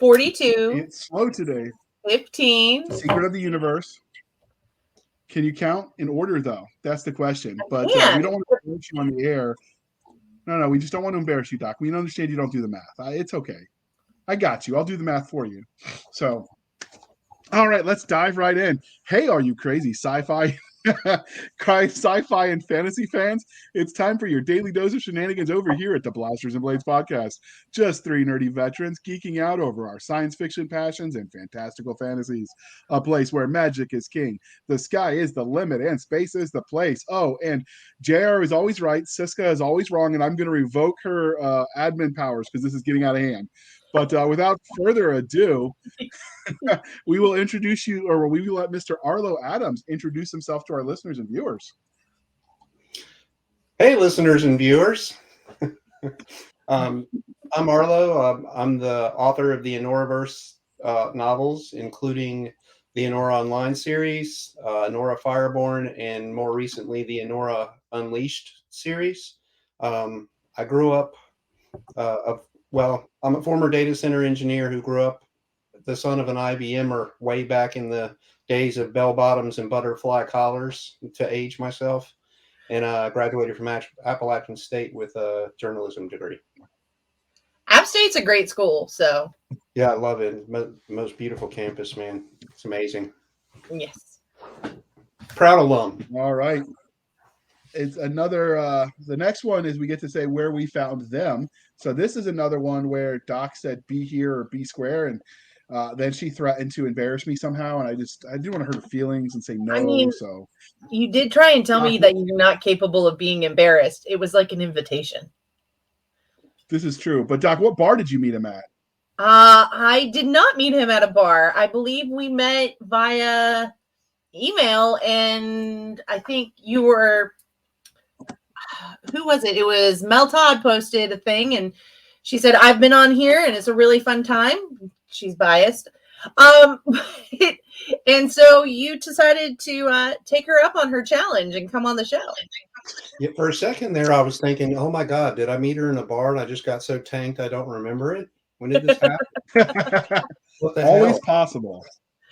42. It's slow today. 15. Secret of the Universe. Can you count in order, though? That's the question. But we don't want to embarrass you on the air. No, we just don't want to embarrass you, Doc. We understand you don't do the math. It's okay. I got you. I'll do the math for you. So, all right, let's dive right in. Hey, are you crazy sci-fi sci-fi and fantasy fans? It's time for your daily dose of shenanigans over here at the Blasters and Blades podcast. Just three nerdy veterans geeking out over our science fiction passions and fantastical fantasies. A place where magic is king, the sky is the limit, and space is the place. Oh, and JR is always right, Cisca is always wrong, and I'm going to revoke her admin powers because this is getting out of hand. But without further ado, we will introduce you, or we will let Mr. Arlo Adams introduce himself to our listeners and viewers. Hey, listeners and viewers. I'm Arlo. I'm the author of the Inuraverse novels, including the Inura Online series, Inura Fireborn, and more recently, the Inura Unleashed series. I grew up, I'm a former data center engineer who grew up the son of an IBMer way back in the days of bell bottoms and butterfly collars to age myself, and graduated from Appalachian State with a journalism degree. App State's a great school, so. Yeah, I love it. Most beautiful campus, man. It's amazing. Yes. Proud alum. All right. It's another, the next one is we get to say where we found them. So this is another one where Doc said be here or be square, and then she threatened to embarrass me somehow, and I didn't want to hurt her feelings and say no. I mean, so you did try and tell me that you're not capable of being embarrassed. It was like an invitation. This is true. But Doc, what bar did you meet him at? I did not meet him at a bar. I believe we met via email, and I think you were, who was it? It was Mel Todd posted a thing, and she said, I've been on here, and it's a really fun time. She's biased. And so you decided to take her up on her challenge and come on the show. Yeah, for a second there, I was thinking, oh my God, did I meet her in a bar and I just got so tanked I don't remember it? When did this happen? What the Always hell? possible.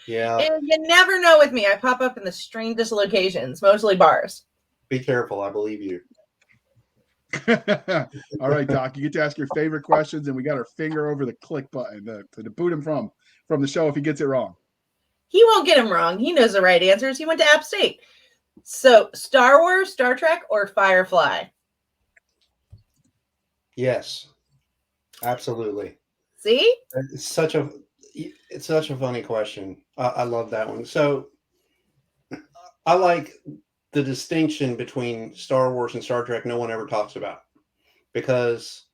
Yeah. And you never know with me. I pop up in the strangest locations, mostly bars. Be careful. I believe you. All right, Doc, you get to ask your favorite questions, and we got our finger over the click button to boot him from the show if he gets it wrong. He won't get him wrong. He knows the right answers. He went to App State. So, Star Wars, Star Trek, or Firefly? Yes, absolutely. See? It's such a funny question. I love that one. So I like the distinction between Star Wars and Star Trek no one ever talks about, because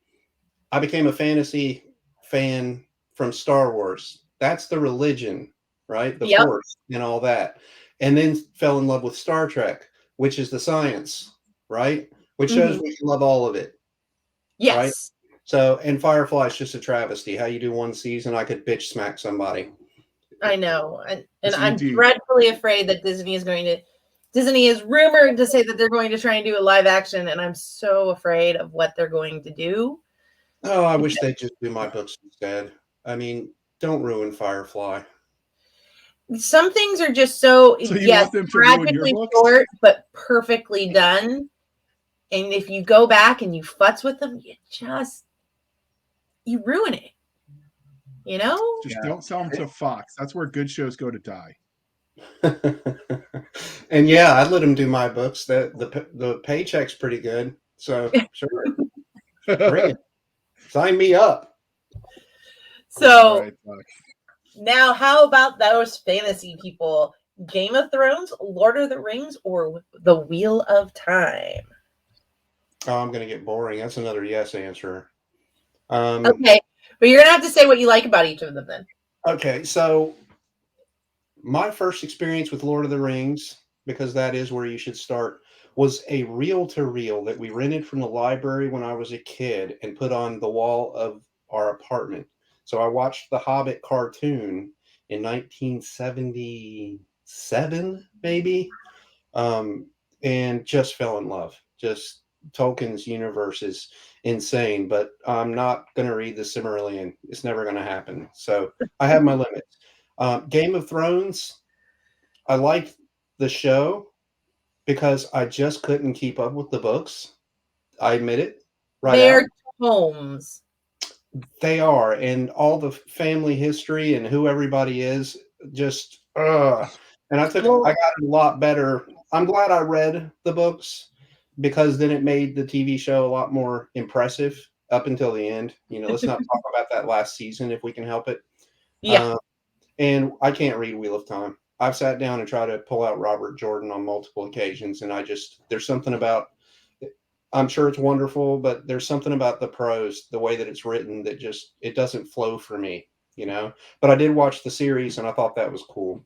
I became a fantasy fan from Star Wars. That's the religion, right? The Force and all that. And then fell in love with Star Trek, which is the science, right? Which shows we can love all of it. Yes. Right? So, and Firefly is just a travesty. How you do one season, I could bitch smack somebody. I know. And I'm dreadfully afraid that Disney is rumored to say that they're going to try and do a live action, and I'm so afraid of what they're going to do. Oh, I wish they'd just do my books instead. I mean, don't ruin Firefly. Some things are just so yes, tragically short, but perfectly done. And if you go back and you futz with them, you ruin it. You know? Just don't sell them to Fox. That's where good shows go to die. And yeah, I'd let them do my books. The paycheck's pretty good. So sure. Bring it. Sign me up. So now how about those fantasy people? Game of Thrones, Lord of the Rings, or The Wheel of Time? Oh, I'm going to get boring. That's another yes answer. Okay, but you're going to have to say what you like about each of them then. Okay, so my first experience with Lord of the Rings, because that is where you should start, was a reel-to-reel that we rented from the library when I was a kid and put on the wall of our apartment. So I watched the Hobbit cartoon in 1977, maybe, and just fell in love. Just Tolkien's universe is insane, but I'm not going to read the Silmarillion. It's never going to happen. So I have my limits. Game of Thrones, I liked the show because I just couldn't keep up with the books. I admit it. Right They're out. tomes. They are, and all the family history and who everybody is, just and I got a lot better. I'm glad I read the books because then it made the TV show a lot more impressive up until the end. Let's not talk about that last season if we can help it. Yeah. And I can't read Wheel of Time. I've sat down and tried to pull out Robert Jordan on multiple occasions, and there's something about, I'm sure it's wonderful, but there's something about the prose, the way that it's written, that just, it doesn't flow for me, But I did watch the series, and I thought that was cool.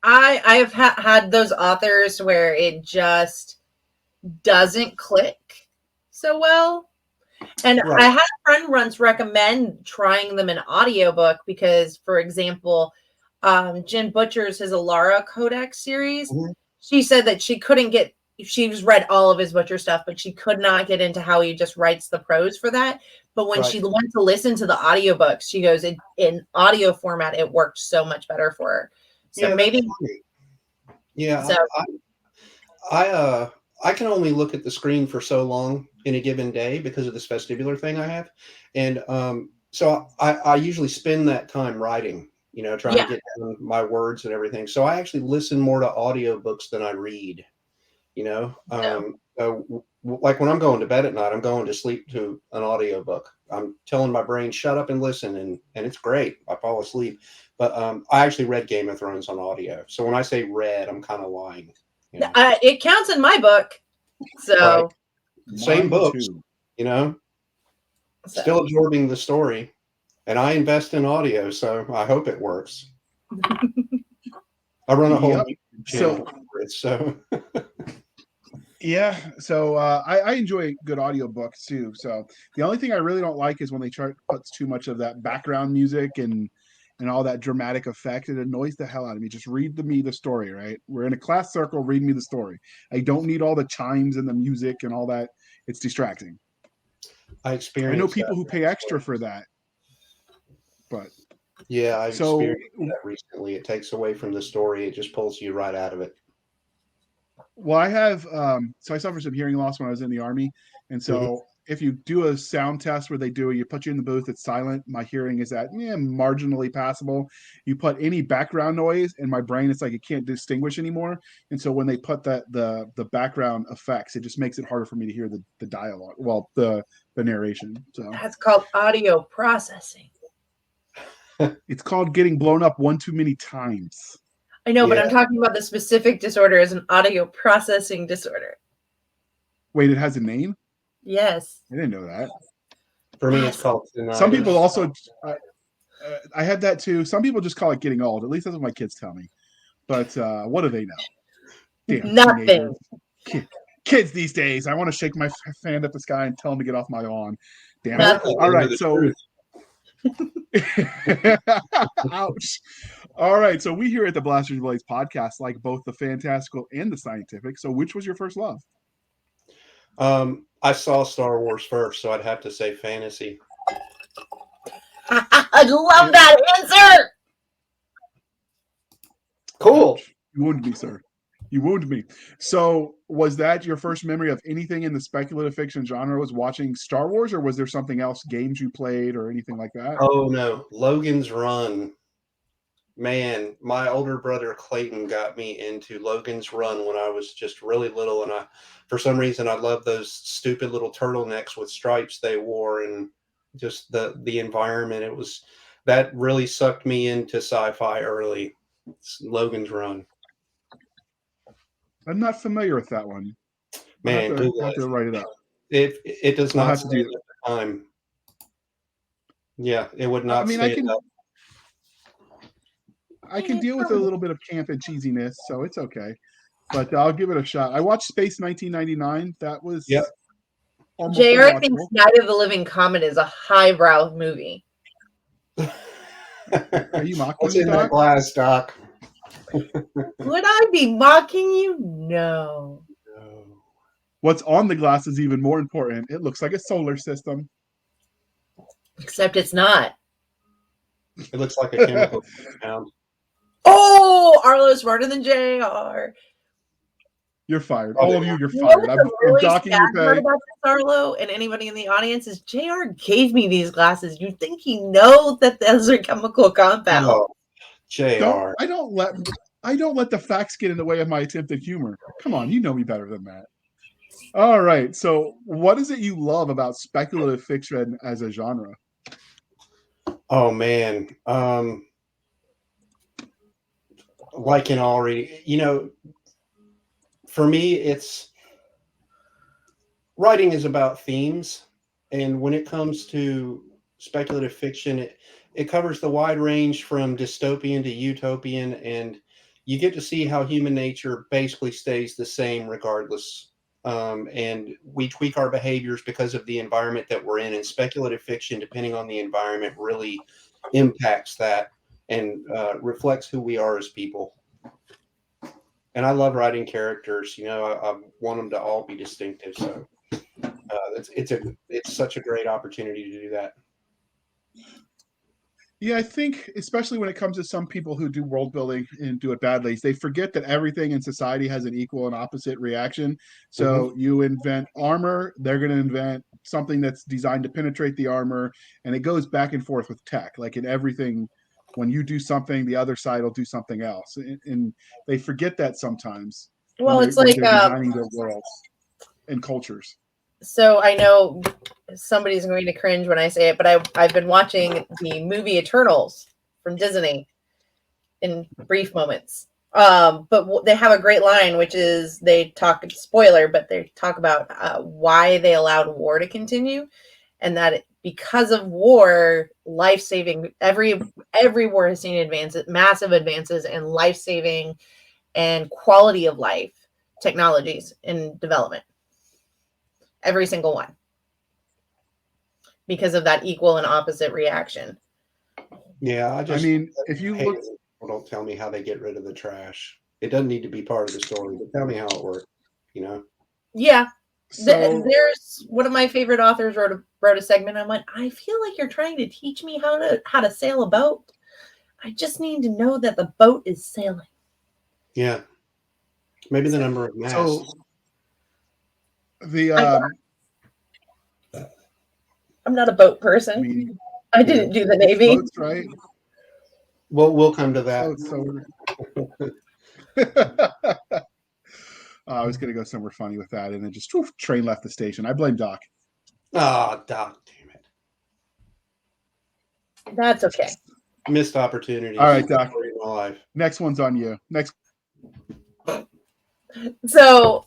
I've had those authors where it just doesn't click so well. And right. I had a friend once recommend trying them in audiobook because, for example, Jen Butcher's his Alara Codex series. Mm-hmm. She said that she's read all of his Butcher stuff, but she could not get into how he just writes the prose for that. But when she went to listen to the audiobooks, she goes, in audio format, it worked so much better for her. So maybe. Yeah. So, I can only look at the screen for so long in a given day because of this vestibular thing I have. And so I usually spend that time writing, trying to get down my words and everything. So I actually listen more to audiobooks than I read, like when I'm going to bed at night, I'm going to sleep to an audiobook. I'm telling my brain, shut up and listen. And it's great. I fall asleep. But I actually read Game of Thrones on audio. So when I say read, I'm kind of lying. It counts in my book. So same books, still absorbing the story, and I invest in audio, so I hope it works. I run a whole channel for it, so yeah. So I enjoy good audiobooks too. So the only thing I really don't like is when they puts too much of that background music and all that dramatic effect. It annoys the hell out of me. Just read me the story, right? We're in a class circle, read me the story. I don't need all the chimes and the music and all that. It's distracting. I know people who pay extra for that. But yeah, I've experienced that recently. It takes away from the story. It just pulls you right out of it. Well, I have so I suffered some hearing loss when I was in the Army. And so if you do a sound test where you put you in the booth, it's silent. My hearing is at marginally passable. You put any background noise in my brain, it's like it can't distinguish anymore. And so when they put the background effects, it just makes it harder for me to hear the dialogue. Well, the narration. So that's called audio processing. It's called getting blown up one too many times. I know, but I'm talking about the specific disorder as an audio processing disorder. Wait, it has a name? Yes. I didn't know that. For me, it's called tinnitus. Some people also, I had that too. Some people just call it getting old. At least that's what my kids tell me. But what do they know? Damn, nothing. Kids these days. I want to shake my hand at the sky and tell them to get off my lawn. Damn it. All right, so. Ouch. All right, so we here at the Blasters Blades podcast like both the fantastical and the scientific. So which was your first love? I saw Star Wars first, so I'd have to say fantasy. I love that answer. Cool. You wounded me, sir. You wounded me. So was that your first memory of anything in the speculative fiction genre? Was watching Star Wars, or was there something else, games you played or anything like that? Oh, no. Logan's Run. Man, my older brother Clayton got me into Logan's Run when I was just really little. And for some reason, I loved those stupid little turtlenecks with stripes they wore and just the environment. That really sucked me into sci-fi early. It's Logan's Run. I'm not familiar with that one. Man, I'll have to write it up. It does not stand at the time. Yeah, it would not stand up. I can deal with a little bit of camp and cheesiness, so it's okay. But I'll give it a shot. I watched Space 1999. That was almost JR thinks Night of the Living Comet is a highbrow movie. Are you mocking What's me, in Doc? that glass, Doc? Would I be mocking you? No. What's on the glass is even more important. It looks like a solar system. Except it's not. It looks like a chemical compound. Oh, Arlo's smarter than JR. You're fired. All of you, you're You know fired. what's the I'm really docking sad your part pay. about this, Arlo, and anybody in the audience is JR gave me these glasses. You think he knows that those are chemical compounds? Oh, JR. I don't let the facts get in the way of my attempted humor. Come on, you know me better than that. All right. So, what is it you love about speculative fiction as a genre? Oh man. Like in already, for me, it's writing is about themes. And when it comes to speculative fiction, it covers the wide range from dystopian to utopian. And you get to see how human nature basically stays the same regardless. And we tweak our behaviors because of the environment that we're in. And speculative fiction, depending on the environment, really impacts that and reflects who we are as people. And I love writing characters. I want them to all be distinctive. So it's such a great opportunity to do that. Yeah, I think especially when it comes to some people who do world building and do it badly, they forget that everything in society has an equal and opposite reaction. So you invent armor, they're going to invent something that's designed to penetrate the armor, and it goes back and forth with tech. Like in everything, when you do something, the other side will do something else, and they forget that sometimes Well, it's when like they're designing their worlds and cultures. so I know somebody's going to cringe when I say it, but I've been watching the movie Eternals from Disney in brief moments. But they have a great line, which is they talk spoiler, but they talk about why they allowed war to continue, and that because of war, life-saving every war has seen advances, massive advances in life-saving and quality of life technologies in development. Every single one. Because of that equal and opposite reaction. Yeah, if you look, people don't tell me how they get rid of the trash. It doesn't need to be part of the story, but tell me how it works. Yeah. So There's one of my favorite authors wrote a segment. I'm like, I feel like you're trying to teach me how to sail a boat. I just need to know that the boat is sailing. Yeah. Maybe the number of masts. So the I'm not a boat person. I didn't do the Navy. Boats, right? Well, we'll come to that. I was going to go somewhere funny with that, and then just train left the station. I blame Doc. Oh, Doc, damn it. That's okay. Missed opportunities. All right, Doc. My life. Next one's on you. Next. So,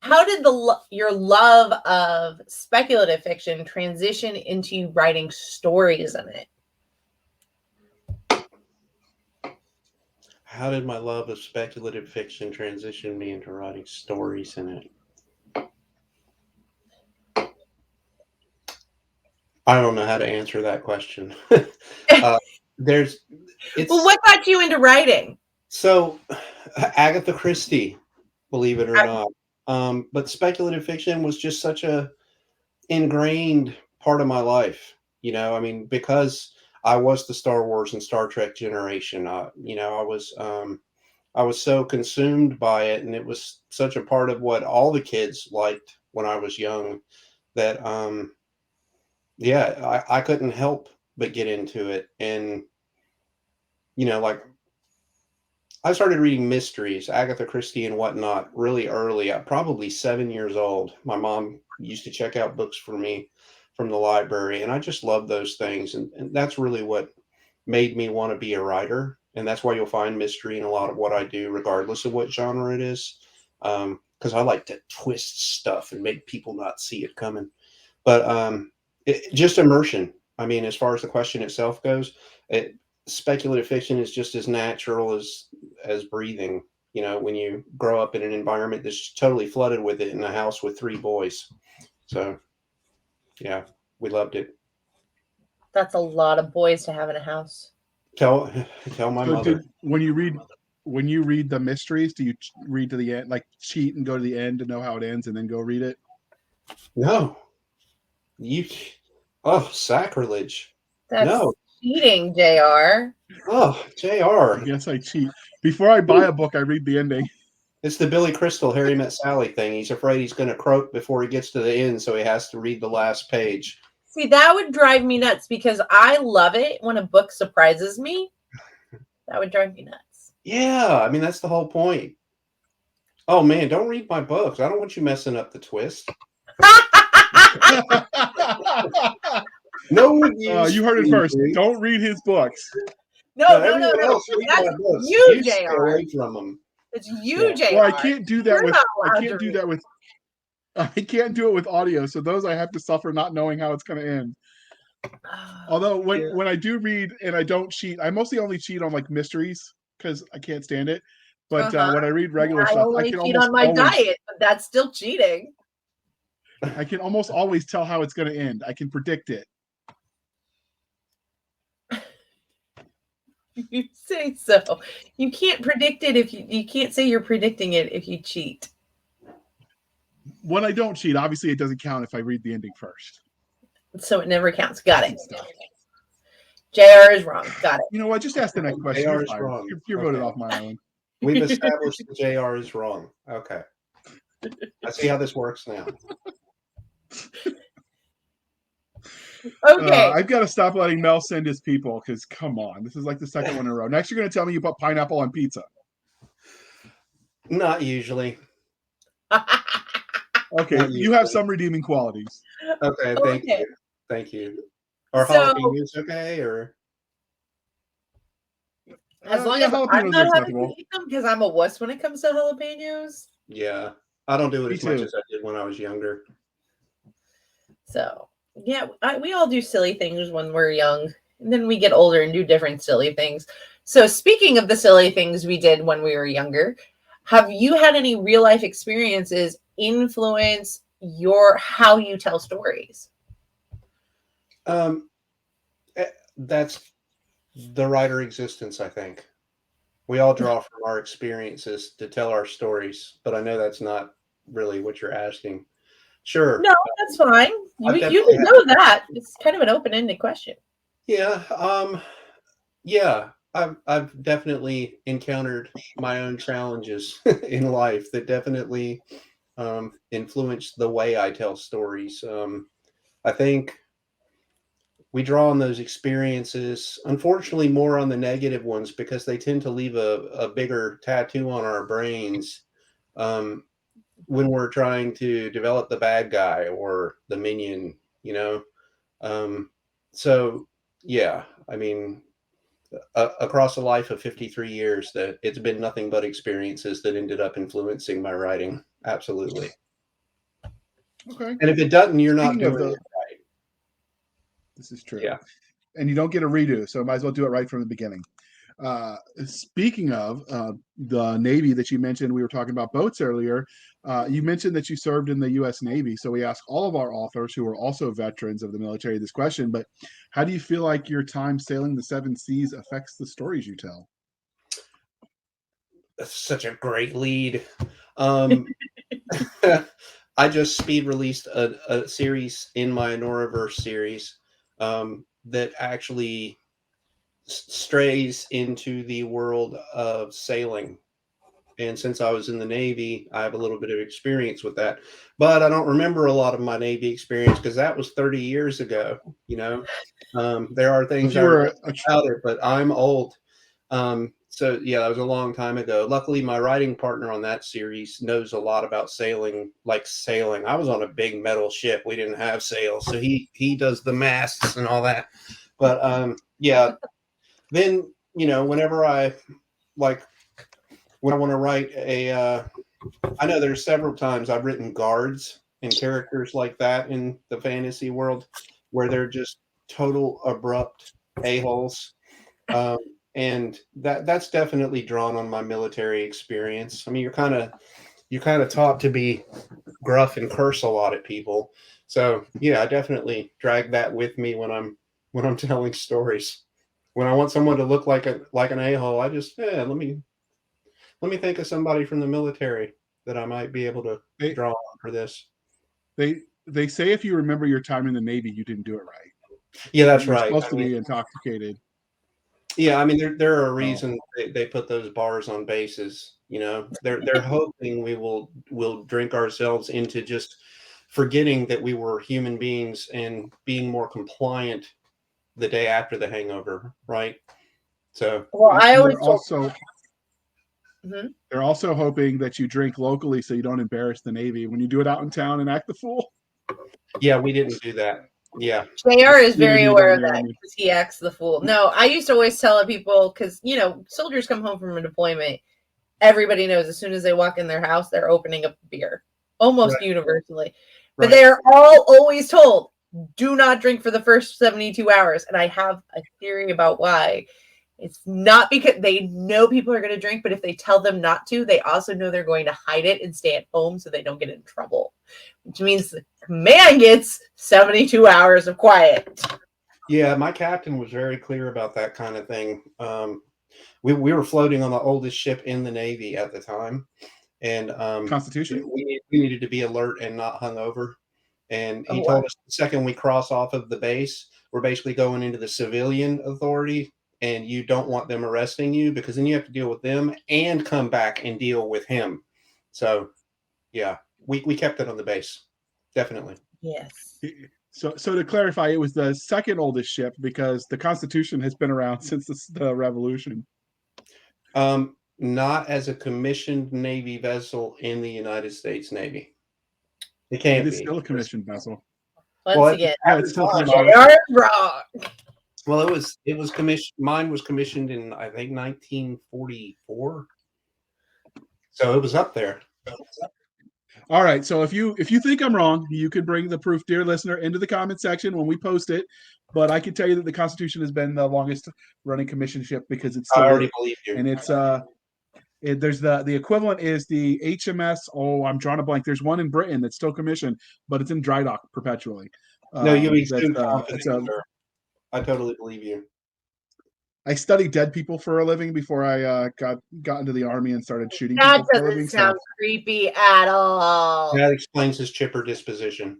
how did your love of speculative fiction transition into writing stories in it? How did my love of speculative fiction transition me into writing stories in it? I don't know how to answer that question. Well, what got you into writing? So, Agatha Christie, believe it or not. But speculative fiction was just such a ingrained part of my life. Because I was the Star Wars and Star Trek generation. I was so consumed by it, and it was such a part of what all the kids liked when I was young that, I couldn't help but get into it. And, I started reading mysteries, Agatha Christie and whatnot, really early. I'm probably 7 years old. My mom used to check out books for me from the library, and I just loved those things. And that's really what made me want to be a writer. And that's why you'll find mystery in a lot of what I do, regardless of what genre it is. Because I like to twist stuff and make people not see it coming. But just immersion. As far as the question itself goes, speculative fiction is just as natural as breathing. When you grow up in an environment that's totally flooded with it in a house with 3 boys. So, yeah, we loved it. That's a lot of boys to have in a house. Tell my mother. When you read when you read the mysteries, do you read to the end, like cheat and go to the end to know how it ends and then go read it? No. Sacrilege. That's No. cheating, JR. Oh, JR. I guess I cheat. Before I buy a book, I read the ending. It's the Billy Crystal, Harry Met Sally thing. He's afraid he's going to croak before he gets to the end, so he has to read the last page. See, that would drive me nuts because I love it when a book surprises me. That would drive me nuts. Yeah, I mean, that's the whole point. Oh, man, don't read my books. I don't want you messing up the twist. No, you heard it first. Don't read his books. No. Else read my books. You, stay JR. away from them. It's you, JR. Well, I can't do that You're with. not I allowed can't to do read. that with. I can't do it with audio. So those I have to suffer not knowing how it's going to end. Although when I do read and I don't cheat, I mostly only cheat on like mysteries because I can't stand it. But when I read regular stuff, I can cheat almost on my always, diet, but that's still cheating. I can almost always tell how it's going to end. I can predict it. You say so. You can't predict it if you can't say you're predicting it if you cheat. When I don't cheat, obviously it doesn't count if I read the ending first. So it never counts. Got it. JR is wrong. Got it. You know what? Just ask the next question. JR is wrong. You're voted off my island. We've established that JR is wrong. Okay. I see how this works now. Okay. I've got to stop letting Mel send his people because come on. This is like the second one in a row. Next, you're going to tell me you put pineapple on pizza. Not usually. Okay, you have some redeeming qualities. Okay, thank you. Are jalapenos okay, or as long as I'm not having to eat them because I'm a wuss when it comes to jalapenos. Yeah, I don't do it as much as I did when I was younger. So yeah, we all do silly things when we're young, and then we get older and do different silly things. So speaking of the silly things we did when we were younger, have you had any real life experiences influence how you tell stories? That's the writer existence, I think. We all draw from our experiences to tell our stories, but I know that's not really what you're asking. Sure. No, that's fine. You can know that. It's kind of an open-ended question. Yeah. Yeah. I've definitely encountered my own challenges in life that definitely influence the way I tell stories. I think we draw on those experiences, unfortunately, more on the negative ones because they tend to leave a bigger tattoo on our brains when we're trying to develop the bad guy or the minion, you know? So, yeah, I mean, across a life of 53 years, that it's been nothing but experiences that ended up influencing my writing. Absolutely. Okay. And if it doesn't, you're not doing it right. This is true. Yeah. And you don't get a redo, so might as well do it right from the beginning. Speaking of the Navy that you mentioned, we were talking about boats earlier. You mentioned that you served in the U.S. Navy. So we ask all of our authors who are also veterans of the military this question, but how do you feel like your time sailing the seven seas affects the stories you tell? That's such a great lead. I just speed released a series in my Inuraverse series that actually strays into the world of sailing. And since I was in the Navy, I have a little bit of experience with that. But I don't remember a lot of my Navy experience because that was 30 years ago. You know, there are things I remember about it, but I'm old. So yeah, that was a long time ago. Luckily, my writing partner on that series knows a lot about sailing, like sailing. I was on a big metal ship. We didn't have sails. So he does the masts and all that. But yeah, then, you know, whenever when I want to write I know there's several times I've written guards and characters like that in the fantasy world where they're just total abrupt a-holes. And that's definitely drawn on my military experience. I mean, you're kind of taught to be gruff and curse a lot at people. So yeah, I definitely drag that with me when I'm telling stories. When I want someone to look like an a-hole, I just let me Let me think of somebody from the military that I might be able to draw on for this. They say if you remember your time in the Navy, you didn't do it right. Yeah, that's You're right. supposed to be intoxicated. Yeah, I mean, there are reasons they put those bars on bases. You know, they're hoping we'll drink ourselves into just forgetting that we were human beings and being more compliant the day after the hangover, right? So, well, I always they're also hoping that you drink locally so you don't embarrass the Navy when you do it out in town and act the fool. Yeah, we didn't do that. Yeah. JR is very aware of that because he acts the fool. No, I used to always tell people, because, you know, soldiers come home from a deployment. Everybody knows as soon as they walk in their house, they're opening up a beer, almost universally. But they're all always told, do not drink for the first 72 hours. And I have a theory about why. It's not because they know people are going to drink, but if they tell them not to, they also know they're going to hide it and stay at home so they don't get in trouble, which means the command gets 72 hours of quiet. Yeah, my captain was very clear about that kind of thing. We were floating on the oldest ship in the Navy at the time, and Constitution. We needed to be alert and not hungover. And he told us the second we cross off of the base, we're basically going into the civilian authority, and you don't want them arresting you because then you have to deal with them and come back and deal with him. So, yeah, we kept it on the base, definitely. Yes. So to clarify, it was the second oldest ship because the Constitution has been around since the Revolution. Not as a commissioned Navy vessel in the United States Navy. It can't be. It is still a commissioned vessel. Once again, it's still wrong. Well, it was commissioned. Mine was commissioned in, I think, 1944. So it was up there. All right. So if you think I'm wrong, you can bring the proof, dear listener, into the comment section when we post it. But I can tell you that the Constitution has been the longest running commission ship because it's still I already believe you. And it's there's the equivalent is the HMS. Oh, I'm drawing a blank. There's one in Britain that's still commissioned, but it's in dry dock perpetually. No, you I totally believe you. I studied dead people for a living before I got into the army and started shooting that people for a living. That doesn't sound creepy at all. That explains his chipper disposition.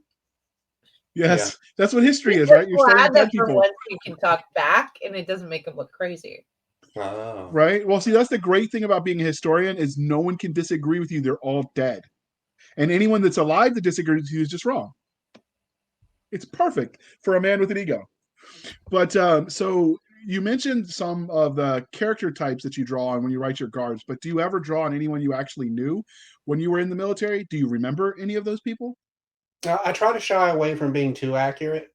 Yes, that's what history is, right? You're studying dead people. Once you can talk back, and it doesn't make them look crazy. Oh. Right? Well, see, that's the great thing about being a historian is no one can disagree with you. They're all dead. And anyone that's alive that disagrees with you is just wrong. It's perfect for a man with an ego. But so you mentioned some of the character types that you draw on when you write your guards, but do you ever draw on anyone you actually knew when you were in the military? Do you remember any of those people? I try to shy away from being too accurate,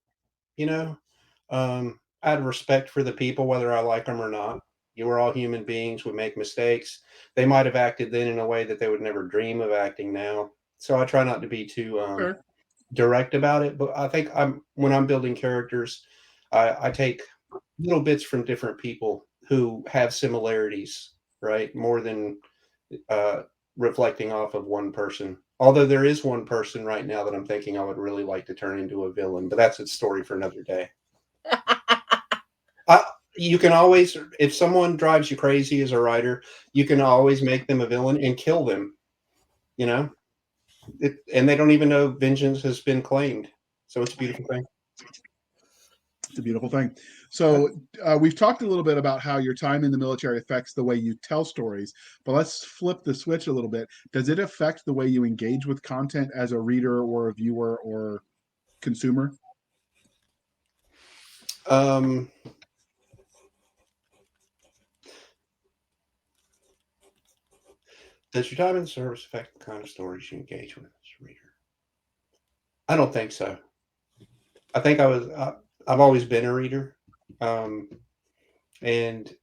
you know. I had respect for the people, whether I like them or not. You were all human beings, would make mistakes. They might have acted then in a way that they would never dream of acting now. So I try not to be too direct about it. But I think when I'm building characters, I take little bits from different people who have similarities, right? More than reflecting off of one person. Although there is one person right now that I'm thinking I would really like to turn into a villain, but that's a story for another day. You can always, if someone drives you crazy as a writer, you can always make them a villain and kill them, you know? And they don't even know vengeance has been claimed. So it's a beautiful thing. It's a beautiful thing. So we've talked a little bit about how your time in the military affects the way you tell stories, but let's flip the switch a little bit. Does it affect the way you engage with content as a reader or a viewer or consumer? Does your time in service affect the kind of stories you engage with as a reader? I don't think so. I think I've always been a reader. And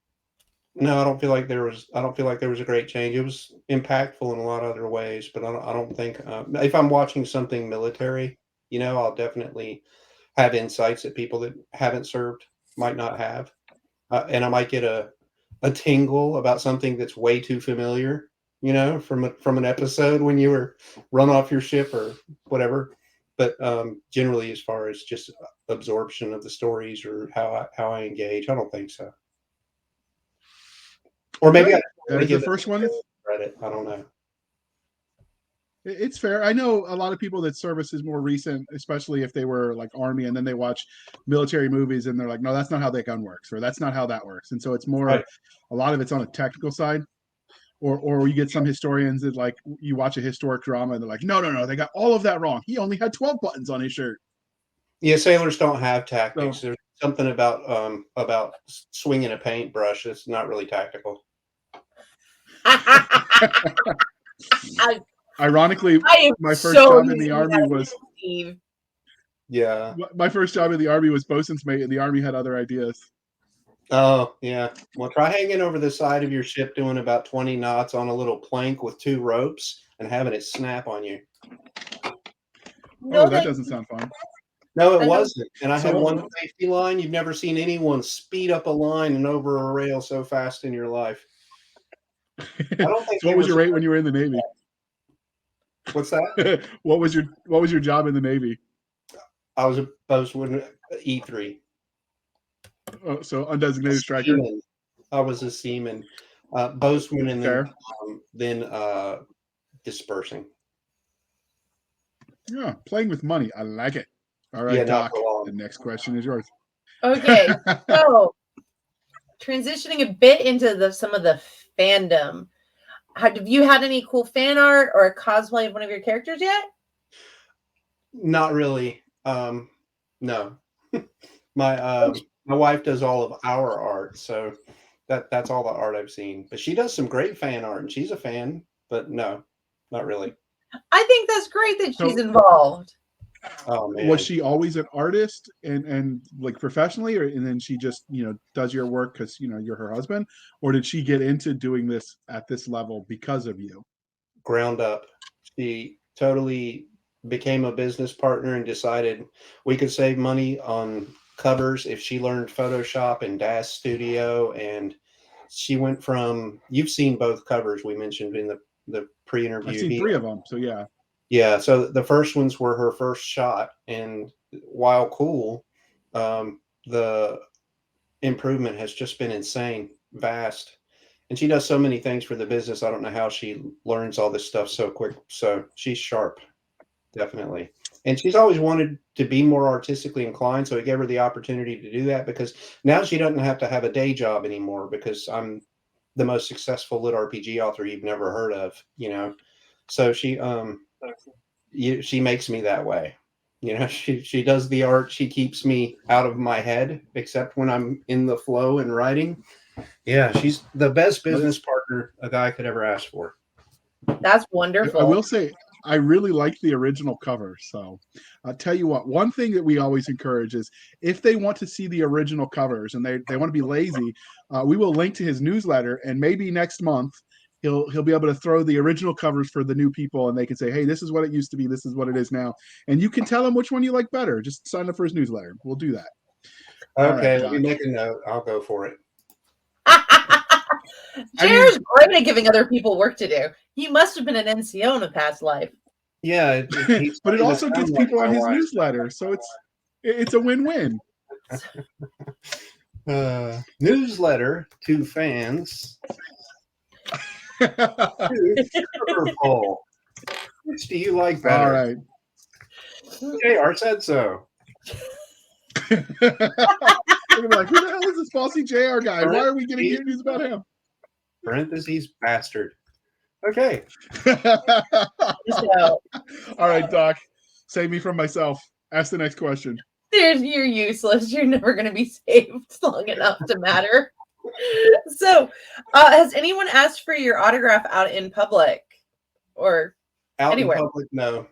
no, I don't feel like there was a great change. It was impactful in a lot of other ways, but I don't think if I'm watching something military, you know, I'll definitely have insights that people that haven't served might not have. And I might get a tingle about something that's way too familiar, you know, from an episode when you were run off your ship or whatever. But generally, as far as just absorption of the stories or how I engage, I don't think so. Or maybe that is the first one. read it. I don't know. It's fair. I know a lot of people that service is more recent, especially if they were like Army and then they watch military movies and they're like, no, that's not how that gun works, or that's not how that works. And so it's more, Right. a lot of it's on a technical side. Or you get some historians that like you watch a historic drama and they're like, no, they got all of that wrong. He only had 12 buttons on his shirt. Yeah, sailors don't have tactics. So, There's something about swinging a paintbrush that's not really tactical. Ironically, my first job in the Army was Steve. Yeah. My first job in the Army was bosun's mate, and the Army had other ideas. Oh, yeah. Well, try hanging over the side of your ship doing about 20 knots on a little plank with 2 ropes and having it snap on you. No, that doesn't sound fun. No, it wasn't. And I had So- one safety line. You've never seen anyone speed up a line and over a rail so fast in your life. I don't think So what was your rate when you were in the Navy? What's that? What was your job in the Navy? I was a bosun E3. Oh, so undesignated striker. Seaman. I was a seaman, bosun, and then dispersing. Yeah, playing with money. I like it. All right, Yeah, Doc. The next question is yours. Okay, so transitioning a bit into some of the fandom. Have you had any cool fan art or a cosplay of one of your characters yet? Not really. No. My wife does all of our art, so that's all the art I've seen. But she does some great fan art, and she's a fan. But no, not really. I think that's great that she's involved. Oh man, was she always an artist and like professionally, and then she just does your work because you're her husband, or did she get into doing this at this level because of you? Ground up. She totally became a business partner and decided we could save money on covers if she learned Photoshop and DAS Studio. And she went from, you've seen both covers we mentioned in the pre-interview. I've seen 3 of them, so yeah. Yeah, so the first ones were her first shot, and while cool, the improvement has just been insane, vast. And she does so many things for the business. I don't know how she learns all this stuff so quick. So she's sharp, definitely. And she's always wanted to be more artistically inclined, so it gave her the opportunity to do that, because now she doesn't have to have a day job anymore, because I'm the most successful LitRPG author you've never heard of, So she makes me that way. She does the art. She keeps me out of my head, except when I'm in the flow and writing. Yeah, she's the best business partner a guy could ever ask for. That's wonderful. I will say, I really like the original cover. So I'll tell you what, one thing that we always encourage is if they want to see the original covers and they want to be lazy, we will link to his newsletter, and maybe next month he'll be able to throw the original covers for the new people, and they can say, hey, this is what it used to be, this is what it is now. And you can tell them which one you like better. Just sign up for his newsletter. We'll do that. Okay, let me make a note. I'll go for it. JR's great at giving other people work to do. He must have been an NCO in a past life. Yeah, but it also gets people on his newsletter, so it's a win-win. Newsletter to fans. Super Bowl. Which do you like better? All right. JR said so. They're gonna be like, who the hell is this Bossy JR guy? Why are we getting news about him? Parentheses bastard. Okay. All right, Doc. Save me from myself. Ask the next question. You're useless. You're never going to be saved long enough to matter. So, has anyone asked for your autograph out in public or out anywhere? In public? No.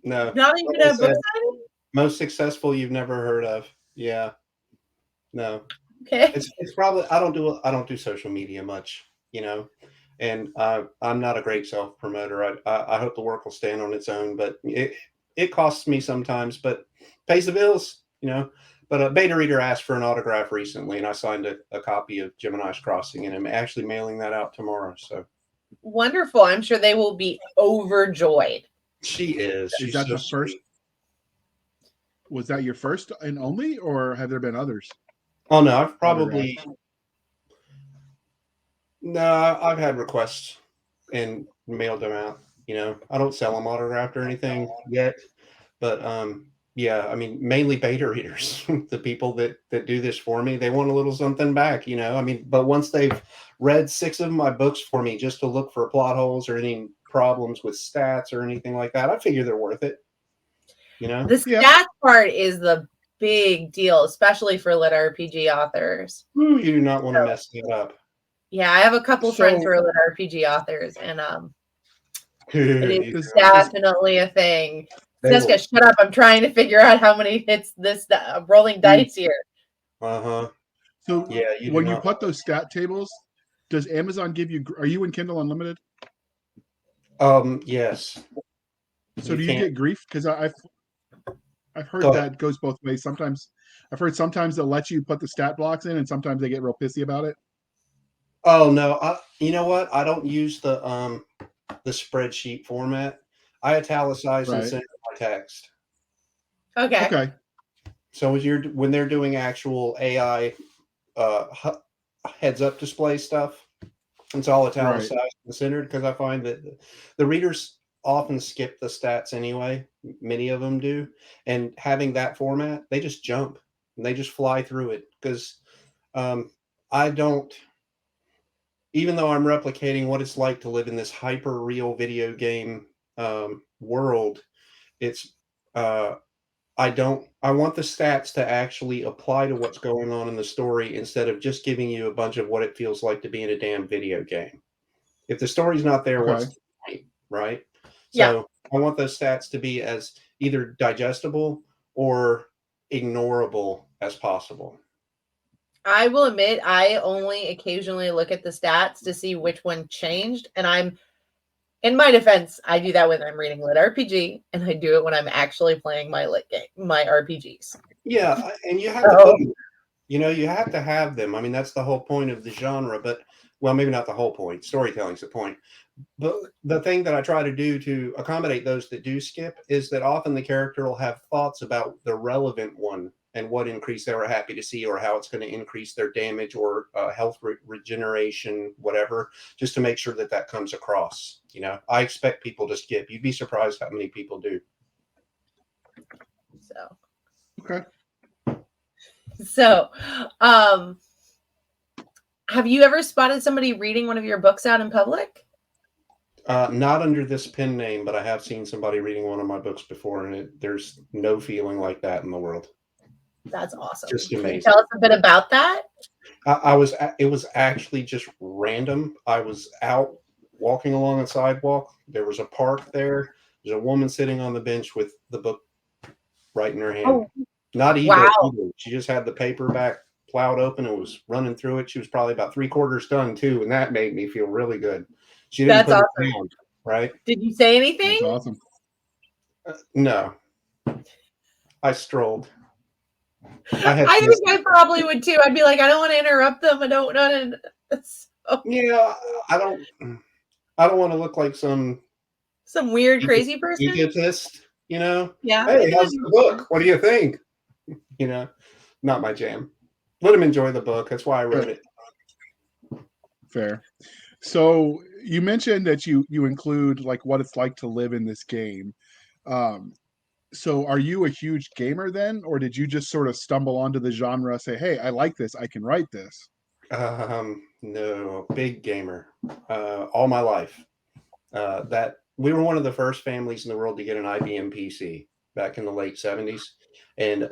Not even a book signing? Most successful you've never heard of. Yeah. No. Okay. It's probably I don't do social media much, and I'm not a great self promoter. I hope the work will stand on its own, but it costs me sometimes, but pays the bills, But a beta reader asked for an autograph recently, and I signed a copy of Gemini's Crossing, and I'm actually mailing that out tomorrow. So wonderful! I'm sure they will be overjoyed. She is. Is that the first? Was that your first and only, or have there been others? Oh no, I've had requests and mailed them out. You know, I don't sell them autographed or anything yet, but yeah, I mean, mainly beta readers, the people that do this for me, they want a little something back. You know, I mean, but once they've read 6 of my books for me just to look for plot holes or any problems with stats or anything like that, I figure they're worth it. You know, the stats part is the big deal, especially for LitRPG authors. you do not want to mess that up. Yeah, I have a couple friends who are LitRPG authors, and it is definitely a thing. Cisca, shut up! I'm trying to figure out how many hits this rolling dice here. So yeah, when you put those stat tables, does Amazon give you? Are you in Kindle Unlimited? Yes. So do you get grief? Because I've heard that goes both ways. Sometimes I've heard sometimes they'll let you put the stat blocks in, and sometimes they get real pissy about it. Oh no, you know what? I don't use the spreadsheet format. I italicize and center my text. Okay. So when they're doing actual AI heads up display stuff, it's all italicized and centered, because I find that the readers often skip the stats anyway. Many of them do, and having that format, they just jump and they just fly through it, because I don't. Even though I'm replicating what it's like to live in this hyper real video game world, it's I want the stats to actually apply to what's going on in the story, instead of just giving you a bunch of what it feels like to be in a damn video game. If the story's not there, what's the point, right? So I want those stats to be as either digestible or ignorable as possible. I will admit, I only occasionally look at the stats to see which one changed, and in my defense, I do that when I'm reading LitRPG, and I do it when I'm actually playing my lit game, my RPGs. Yeah, and you have to put them, you know, you have to have them. I mean, that's the whole point of the genre, but well, maybe not the whole point. Storytelling's the point. But the thing that I try to do to accommodate those that do skip is that often the character will have thoughts about the relevant one and what increase they were happy to see, or how it's going to increase their damage or health regeneration, whatever, just to make sure that that comes across. You know, I expect people to skip. You'd be surprised how many people do. So, okay. So, have you ever spotted somebody reading one of your books out in public? Not under this pen name, but I have seen somebody reading one of my books before, and there's no feeling like that in the world. That's awesome. Just amazing. Can you tell us a bit about that? It was actually just random. I was out walking along a sidewalk. There was a park there. There's a woman sitting on the bench with the book right in her hand. Oh, not either. She just had the paperback plowed open and was running through it. She was probably about 3/4 done too, and that made me feel really good. She didn't put it down, right? Did you say anything? That's awesome. No. I strolled. I think I probably would too. I'd be like, I don't want to interrupt them. I don't want to. So. Yeah, I don't want to look like some weird crazy person. Egotist, you know? Yeah. Hey, how's the book? What do you think? You know, not my jam. Let him enjoy the book. That's why I wrote it. Fair. So you mentioned that you include like what it's like to live in this game. So are you a huge gamer then, or did you just sort of stumble onto the genre, say, hey, I like this, I can write this? No, big gamer. All my life. That we were one of the first families in the world to get an IBM PC back in the late 70s. And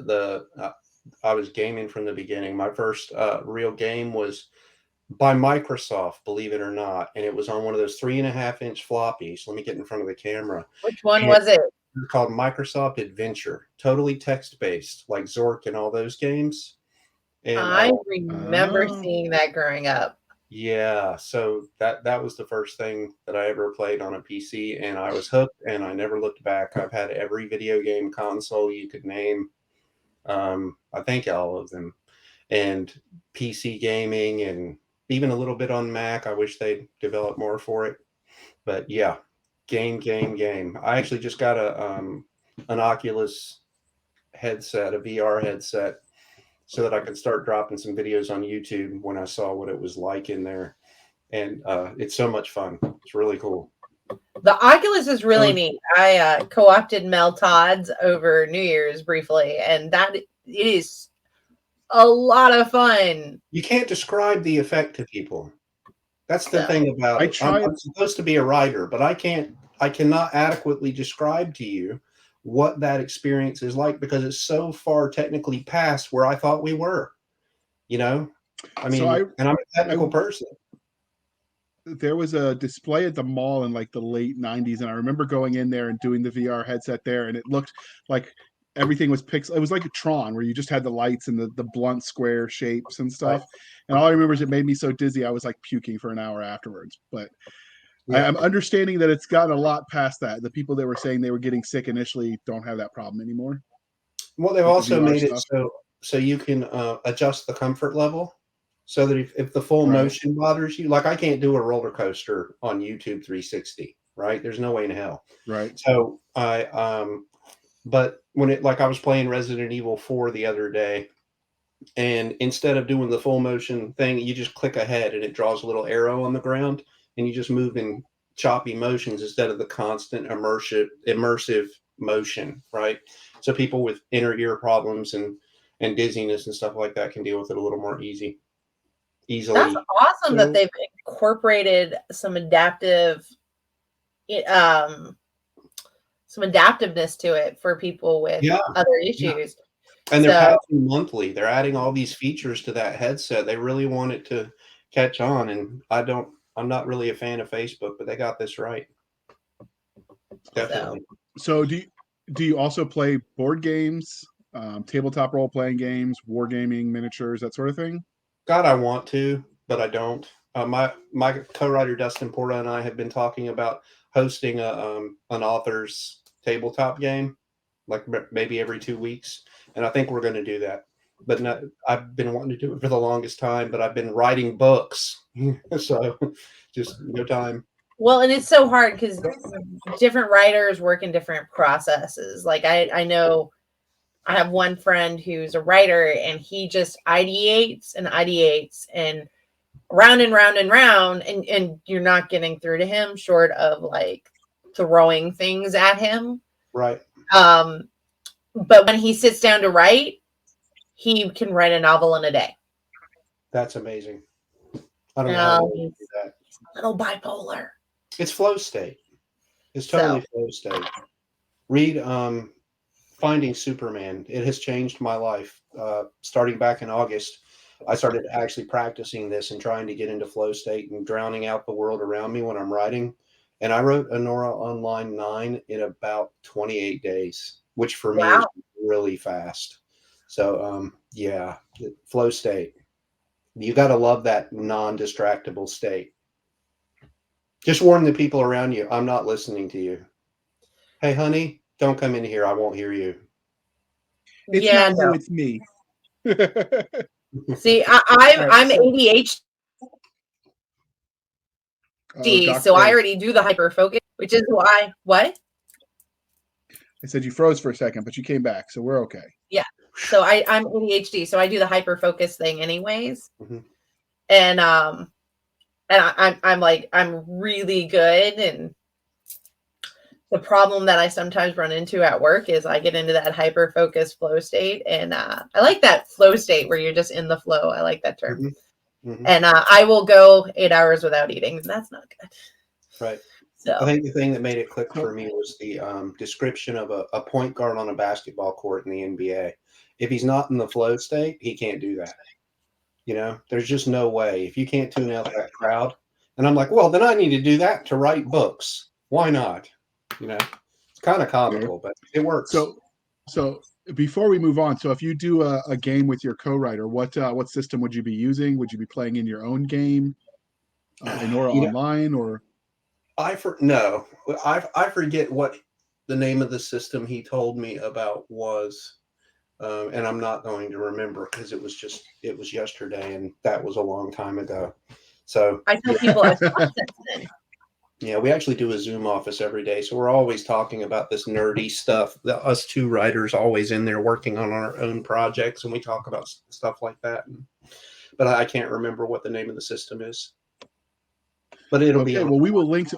I was gaming from the beginning. My first real game was by Microsoft, believe it or not. And it was on one of those 3.5-inch floppies. Let me get in front of the camera. Which one was it? Called Microsoft Adventure, totally text-based, like Zork and all those games. And I remember seeing that growing up. Yeah, so that was the first thing that I ever played on a PC, and I was hooked, and I never looked back. I've had every video game console you could name. I think all of them, and PC gaming, and even a little bit on Mac. I wish they'd develop more for it, but yeah. Game. I actually just got an Oculus headset, a VR headset, so that I could start dropping some videos on YouTube when I saw what it was like in there. and it's so much fun. It's really cool. The Oculus is really neat. I co-opted Mel Todd's over New Year's briefly, and it is a lot of fun. You can't describe the effect to people. That's the thing about it. I'm supposed to be a writer, but I cannot adequately describe to you what that experience is like because it's so far technically past where I thought we were. You know? I mean, and I'm a technical person. There was a display at the mall in like the late 90s, and I remember going in there and doing the VR headset there, and it looked like everything was pixel. It was like a Tron where you just had the lights and the blunt square shapes and stuff. Right. And all I remember is it made me so dizzy I was like puking for an hour afterwards. But I'm understanding that it's gotten a lot past that. The people that were saying they were getting sick initially don't have that problem anymore. Well, they've also made it so you can adjust the comfort level. So that if the full motion bothers you, like I can't do a roller coaster on YouTube 360, right? There's no way in hell. Right. So but when I was playing Resident Evil 4 the other day, and instead of doing the full motion thing, you just click ahead and it draws a little arrow on the ground, and you just move in choppy motions instead of the constant immersive motion, right? So people with inner ear problems and dizziness and stuff like that can deal with it a little more easily. That's awesome that they've incorporated some adaptiveness to it for people with other issues. And they're patching monthly. They're adding all these features to that headset. They really want it to catch on. And I'm not really a fan of Facebook, but they got this right. Definitely. So do you also play board games, tabletop role-playing games, wargaming, miniatures, that sort of thing? God, I want to, but I don't. My co-writer Dustin Porta and I have been talking about hosting an author's tabletop game, like maybe every 2 weeks, and I think we're going to do that. But I've been wanting to do it for the longest time, but I've been writing books, so just no time. Well, and it's so hard because different writers work in different processes. Like I know. I have one friend who's a writer, and he just ideates and round and round and round, and you're not getting through to him short of like throwing things at him. Right. But when he sits down to write, he can write a novel in a day. That's amazing. I don't know how to do that. He's a little bipolar. It's flow state. It's totally flow state. Read Finding Superman. It has changed my life. Starting back in August, I started actually practicing this and trying to get into flow state and drowning out the world around me when I'm writing. And I wrote Inura Online 9 in about 28 days, which for me is really fast. So, flow state. You got to love that non-distractible state. Just warn the people around you, I'm not listening to you. Hey, honey, don't come in here. I won't hear you. It's it's me. See, I'm ADHD, so I already do the hyper focus, which is why. What? I said you froze for a second, but you came back, so we're okay. Yeah. So I'm ADHD, so I do the hyper focus thing anyways, and I'm really good. And the problem that I sometimes run into at work is I get into that hyper focus flow state, and I like that flow state where you're just in the flow. I like that term. And I will go 8 hours without eating, and that's not good. Right. So I think the thing that made it click for me was the description of a point guard on a basketball court in the NBA. If he's not in the flow state, he can't do that. You know, there's just no way. If you can't tune out that crowd, and I'm like, well, then I need to do that to write books. Why not? You know, it's kind of comical, but it works. So before we move on, so if you do a game with your co-writer, what system would you be using? Would you be playing in your own game, Inura Online, or? I forget what the name of the system he told me about was, and I'm not going to remember because it was yesterday, and that was a long time ago. So I tell people yeah, we actually do a Zoom office every day, so we're always talking about this nerdy stuff. Us two writers always in there working on our own projects, and we talk about stuff like that. But I can't remember what the name of the system is. but it'll be well, we will link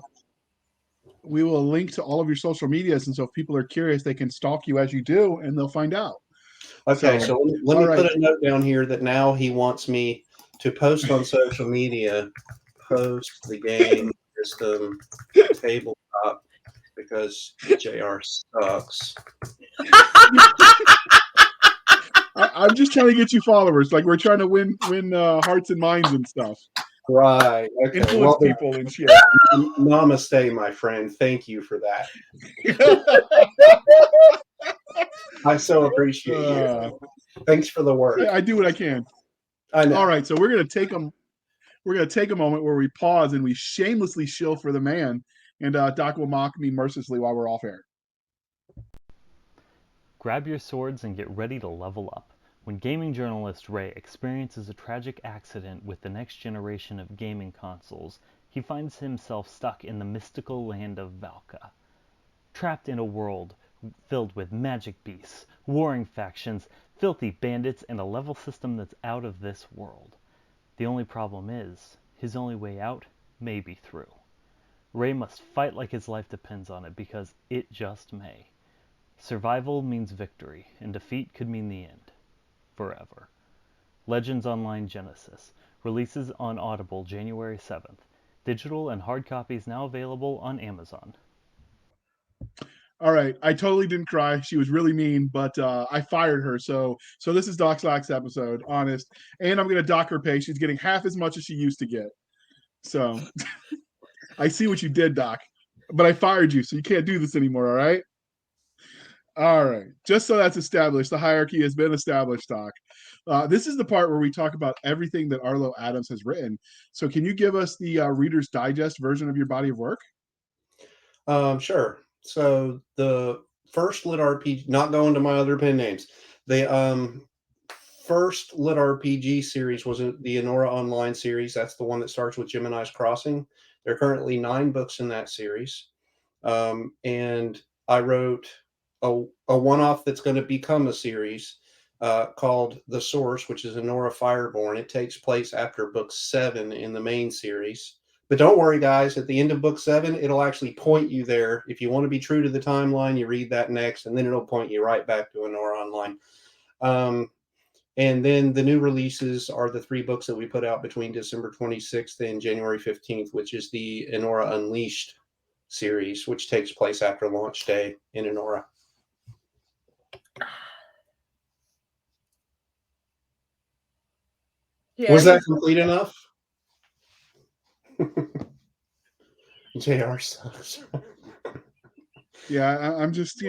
to all of your social medias, and so if people are curious, they can stalk you as you do, and they'll find out. Okay, so let me put a note down here that now he wants me to post on social media, post the game system tabletop because JR sucks. I'm just trying to get you followers. Like we're trying to win hearts and minds and stuff. Right. Okay. Influence people and shit. Namaste, my friend. Thank you for that. I so appreciate you. Thanks for the work. I do what I can. I know. All right, so we're gonna take a moment where we pause and we shamelessly shill for the man, and Doc will mock me mercilessly while we're off air. Grab your swords and get ready to level up. When gaming journalist Ray experiences a tragic accident with the next generation of gaming consoles, he finds himself stuck in the mystical land of Valka. Trapped in a world filled with magic beasts, warring factions, filthy bandits, and a level system that's out of this world. The only problem is, his only way out may be through. Ray must fight like his life depends on it, because it just may. Survival means victory, and defeat could mean the end. Forever. Legends Online Genesis. Releases on Audible January 7th. Digital and hard copies now available on Amazon. All right, I totally didn't cry. She was really mean, but I fired her. So this is Doc Slack's episode, honest. And I'm going to dock her pay. She's getting half as much as she used to get. So I see what you did, Doc. But I fired you, so you can't do this anymore, all right? All right. Just so that's established, the hierarchy has been established, Doc. This is the part where we talk about everything that Arlo Adams has written. So can you give us the Reader's Digest version of your body of work? Sure. So the first LitRPG, not going to my other pen names, the first LitRPG series was the Inura Online series. That's the one that starts with Gemini's Crossing. There are currently 9 books in that series. And I wrote a one-off that's going to become a series called The Source, which is Inura Fireborn. It takes place after book 7 in the main series. But don't worry, guys. At the end of book 7, it'll actually point you there. If you want to be true to the timeline, you read that next, and then it'll point you right back to Inura Online. And then the new releases are the 3 books that we put out between December 26th and January 15th, which is the Inura Unleashed series, which takes place after launch day in Inura. Yeah, was that complete enough? JR sucks. Yeah, I'm just,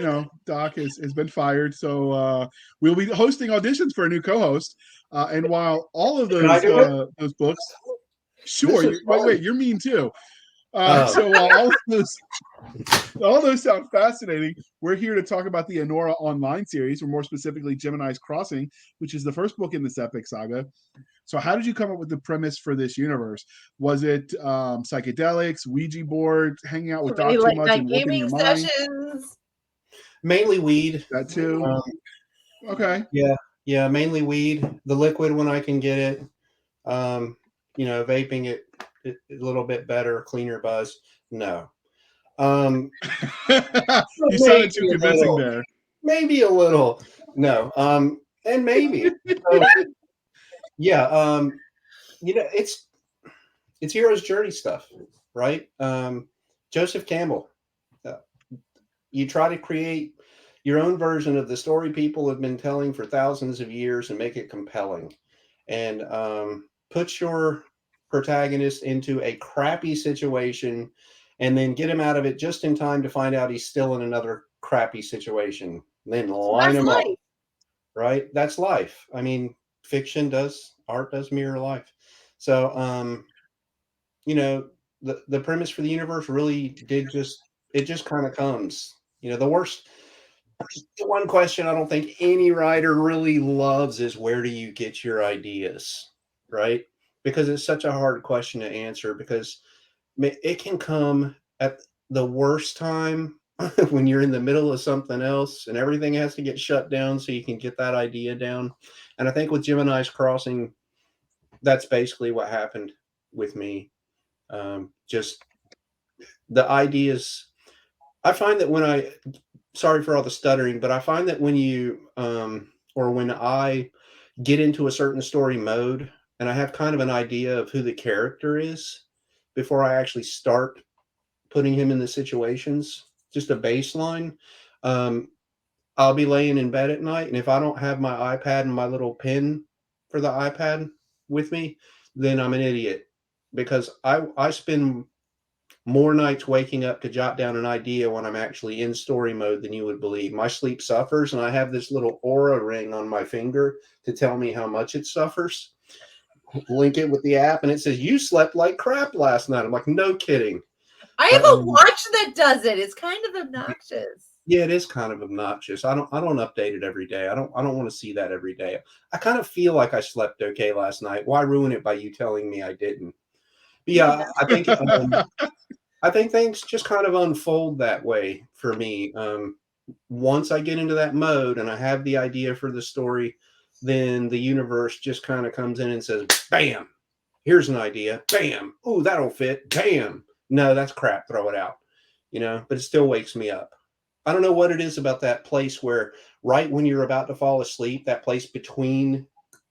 Doc has been fired. So we'll be hosting auditions for a new co-host. And while all of those books, sure. Wait, you're mean too. So while all those sound fascinating, we're here to talk about the Inura Online series, or more specifically, Gemini's Crossing, which is the first book in this epic saga. So how did you come up with the premise for this universe? Was it psychedelics, Ouija board, hanging out with Doc too much and warping your mind? Mainly weed. That too? Okay. Yeah, mainly weed. The liquid when I can get it. Vaping it a little bit better, cleaner buzz. No. You sounded too convincing there. Maybe a little. No. And maybe. Yeah, it's hero's journey stuff, right? Joseph Campbell. You try to create your own version of the story people have been telling for thousands of years and make it compelling, and put your protagonist into a crappy situation, and then get him out of it just in time to find out he's still in another crappy situation. And then line him up, right? That's life. I mean, art does mirror life. So the premise for the universe really just kind of comes. The one question I don't think any writer really loves is, where do you get your ideas, right? Because it's such a hard question to answer, because it can come at the worst time when you're in the middle of something else and everything has to get shut down so you can get that idea down. And I think with Gemini's Crossing, that's basically what happened with me. Just the ideas. I find that sorry for all the stuttering, but I find that when when I get into a certain story mode and I have kind of an idea of who the character is before I actually start putting him in the situations, just a baseline, I'll be laying in bed at night, and if I don't have my iPad and my little pin for the iPad with me, then I'm an idiot, because I spend more nights waking up to jot down an idea when I'm actually in story mode than you would believe. My sleep suffers, and I have this little aura ring on my finger to tell me how much it suffers. Link it with the app, and it says, "You slept like crap last night." I'm like, no kidding. I have a watch that does it. It's kind of obnoxious. Yeah, it is kind of obnoxious. I don't update it every day. I don't want to see that every day. I kind of feel like I slept okay last night. Why ruin it by you telling me I didn't? But yeah, I think things just kind of unfold that way for me. Once I get into that mode and I have the idea for the story, then the universe just kind of comes in and says, "Bam, here's an idea. Bam, ooh, that'll fit. Bam, no, that's crap. Throw it out." But it still wakes me up. I don't know what it is about that place where right when you're about to fall asleep, that place between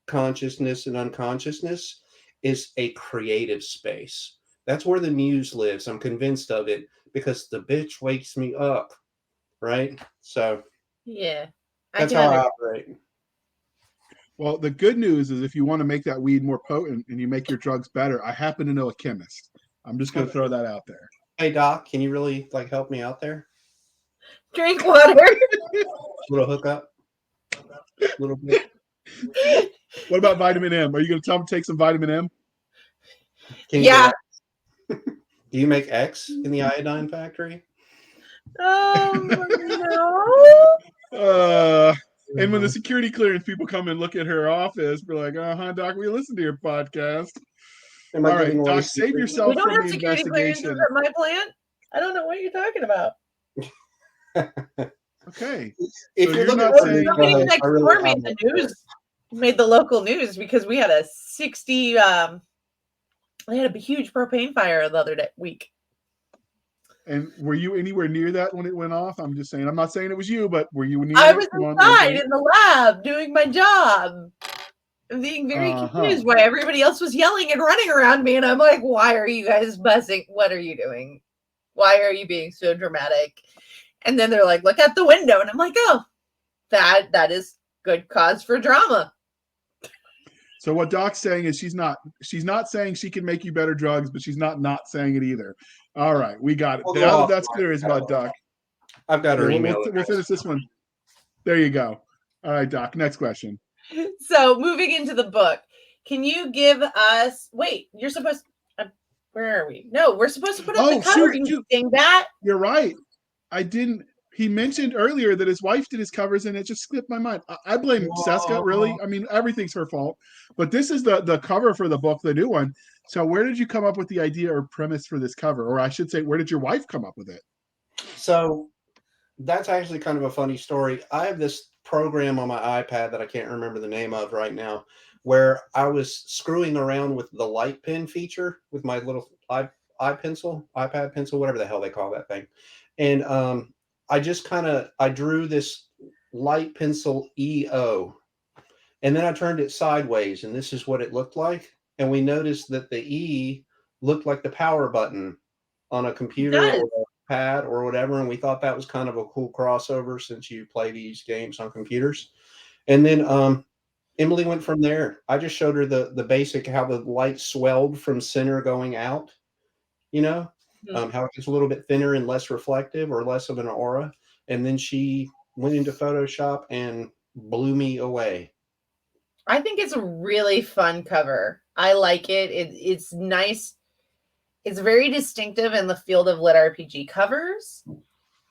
consciousness and unconsciousness is a creative space. That's where the muse lives. I'm convinced of it because the bitch wakes me up. Right? So yeah, that's how I operate. Well, the good news is if you want to make that weed more potent and you make your drugs better, I happen to know a chemist. I'm just going to throw that out there. Hey, Doc, can you really help me out there? Drink water. Little hookup. Little bit. What about vitamin M? Are you going to tell him to take some vitamin M? Yeah. Do you make X in the iodine factory? No. And when the security clearance people come and look at her office, we're like, Doc, we listen to your podcast. All right, Doc, save yourself from the investigation. At my plant. I don't know what you're talking about. Okay. If so you're not saying somebody next door made the news, made the local news because we had a 60. They had a huge propane fire the other week. And were you anywhere near that when it went off? I'm just saying. I'm not saying it was you, but were you near? I was inside in the lab doing my job, being very confused why everybody else was yelling and running around me, and I'm like, "Why are you guys buzzing? What are you doing? Why are you being so dramatic?" And then they're like, "Look out the window," and I'm like, "Oh, that is good cause for drama." So what Doc's saying is she's not saying she can make you better drugs, but she's not saying it either. All right, we got it. Now that that's clear is about Doc. I've got her email. We'll finish this one. There you go. All right, Doc, next question. So moving into the book, can you give us, you're supposed where are we? No, we're supposed to put up the cover. You think that? You're right. I didn't. He mentioned earlier that his wife did his covers, and it just slipped my mind. I blame Cisca, really. I mean, everything's her fault. But this is the cover for the book, the new one. So where did you come up with the idea or premise for this cover? Or I should say, where did your wife come up with it? So that's actually kind of a funny story. I have this program on my iPad that I can't remember the name of right now, where I was screwing around with the light pen feature with my little iPad pencil, whatever the hell they call that thing. And I drew this light pencil EO, and then I turned it sideways, and this is what it looked like. And we noticed that the E looked like the power button on a computer or a pad or whatever. And we thought that was kind of a cool crossover since you play these games on computers. And then Emily went from there. I just showed her the basic, how the light swelled from center going out, how it gets a little bit thinner and less reflective or less of an aura. And then she went into Photoshop and blew me away. I think it's a really fun cover. I like it. It's nice. It's very distinctive in the field of LitRPG covers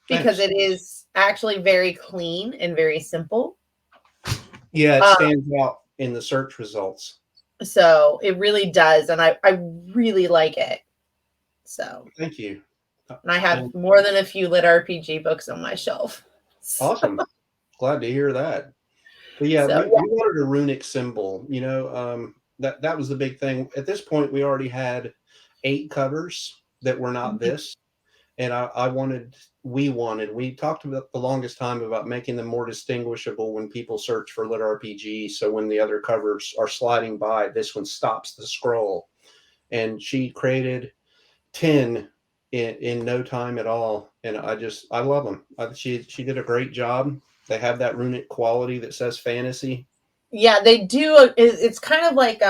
because it is actually very clean and very simple. Yeah, it stands out in the search results. So it really does. And I really like it. So thank you. And I have more than a few LitRPG books on my shelf. Awesome. Glad to hear that. But yeah, we wanted a runic symbol, that was the big thing. At this point, we already had 8 covers that were not this. And we talked about the longest time about making them more distinguishable when people search for LitRPG. So when the other covers are sliding by, this one stops the scroll. And she created 10 in no time at all. And I love them. She did a great job. They have that runic quality that says fantasy. Yeah, they do. It's kind of like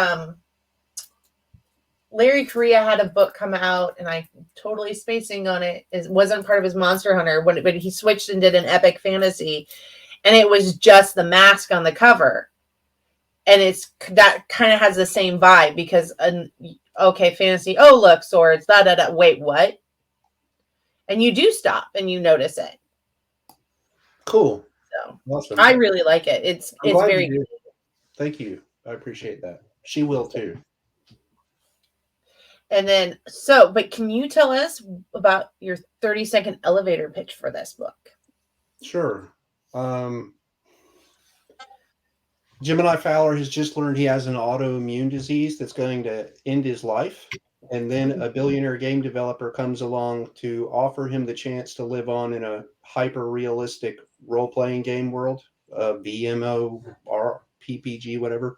Larry Correa had a book come out, and I totally spacing on it. It wasn't part of his Monster Hunter when he switched and did an epic fantasy, and it was just the mask on the cover, and that kind of has the same vibe because okay, fantasy. Oh, look, swords. Da da da. Wait, what? And you do stop and you notice it. Cool. So awesome. I really like it. It's very good. Thank you. I appreciate that. She will too. And then, but can you tell us about your 30-second elevator pitch for this book? Sure. Gemini Fowler has just learned he has an autoimmune disease that's going to end his life. And then a billionaire game developer comes along to offer him the chance to live on in a hyper-realistic role-playing game world, VMO, PPG, whatever.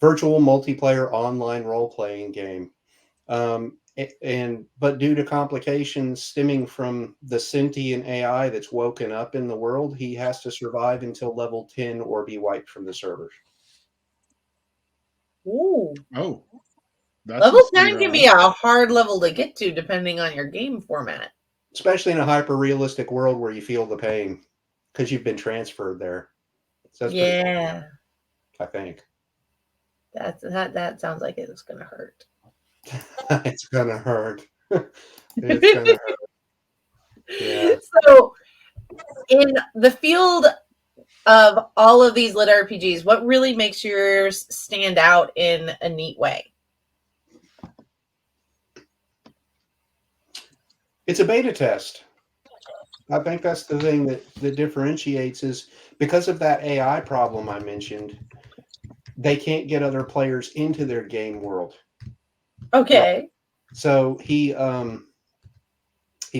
Virtual multiplayer online role-playing game. But due to complications stemming from the sentient AI that's woken up in the world, he has to survive until level 10 or be wiped from the servers. Ooh. Oh. Level 10 can be a hard level to get to depending on your game format. Especially in a hyper-realistic world where you feel the pain because you've been transferred there. So that's yeah. Cool, I think. That sounds like it's going to hurt. It's going to hurt. It's going to hurt. Yeah. So, in the field of all of these lit RPGs, what really makes yours stand out in a neat way? It's a beta test. I think that's the thing that differentiates is because of that AI problem I mentioned, they can't get other players into their game world. Okay. Right. So he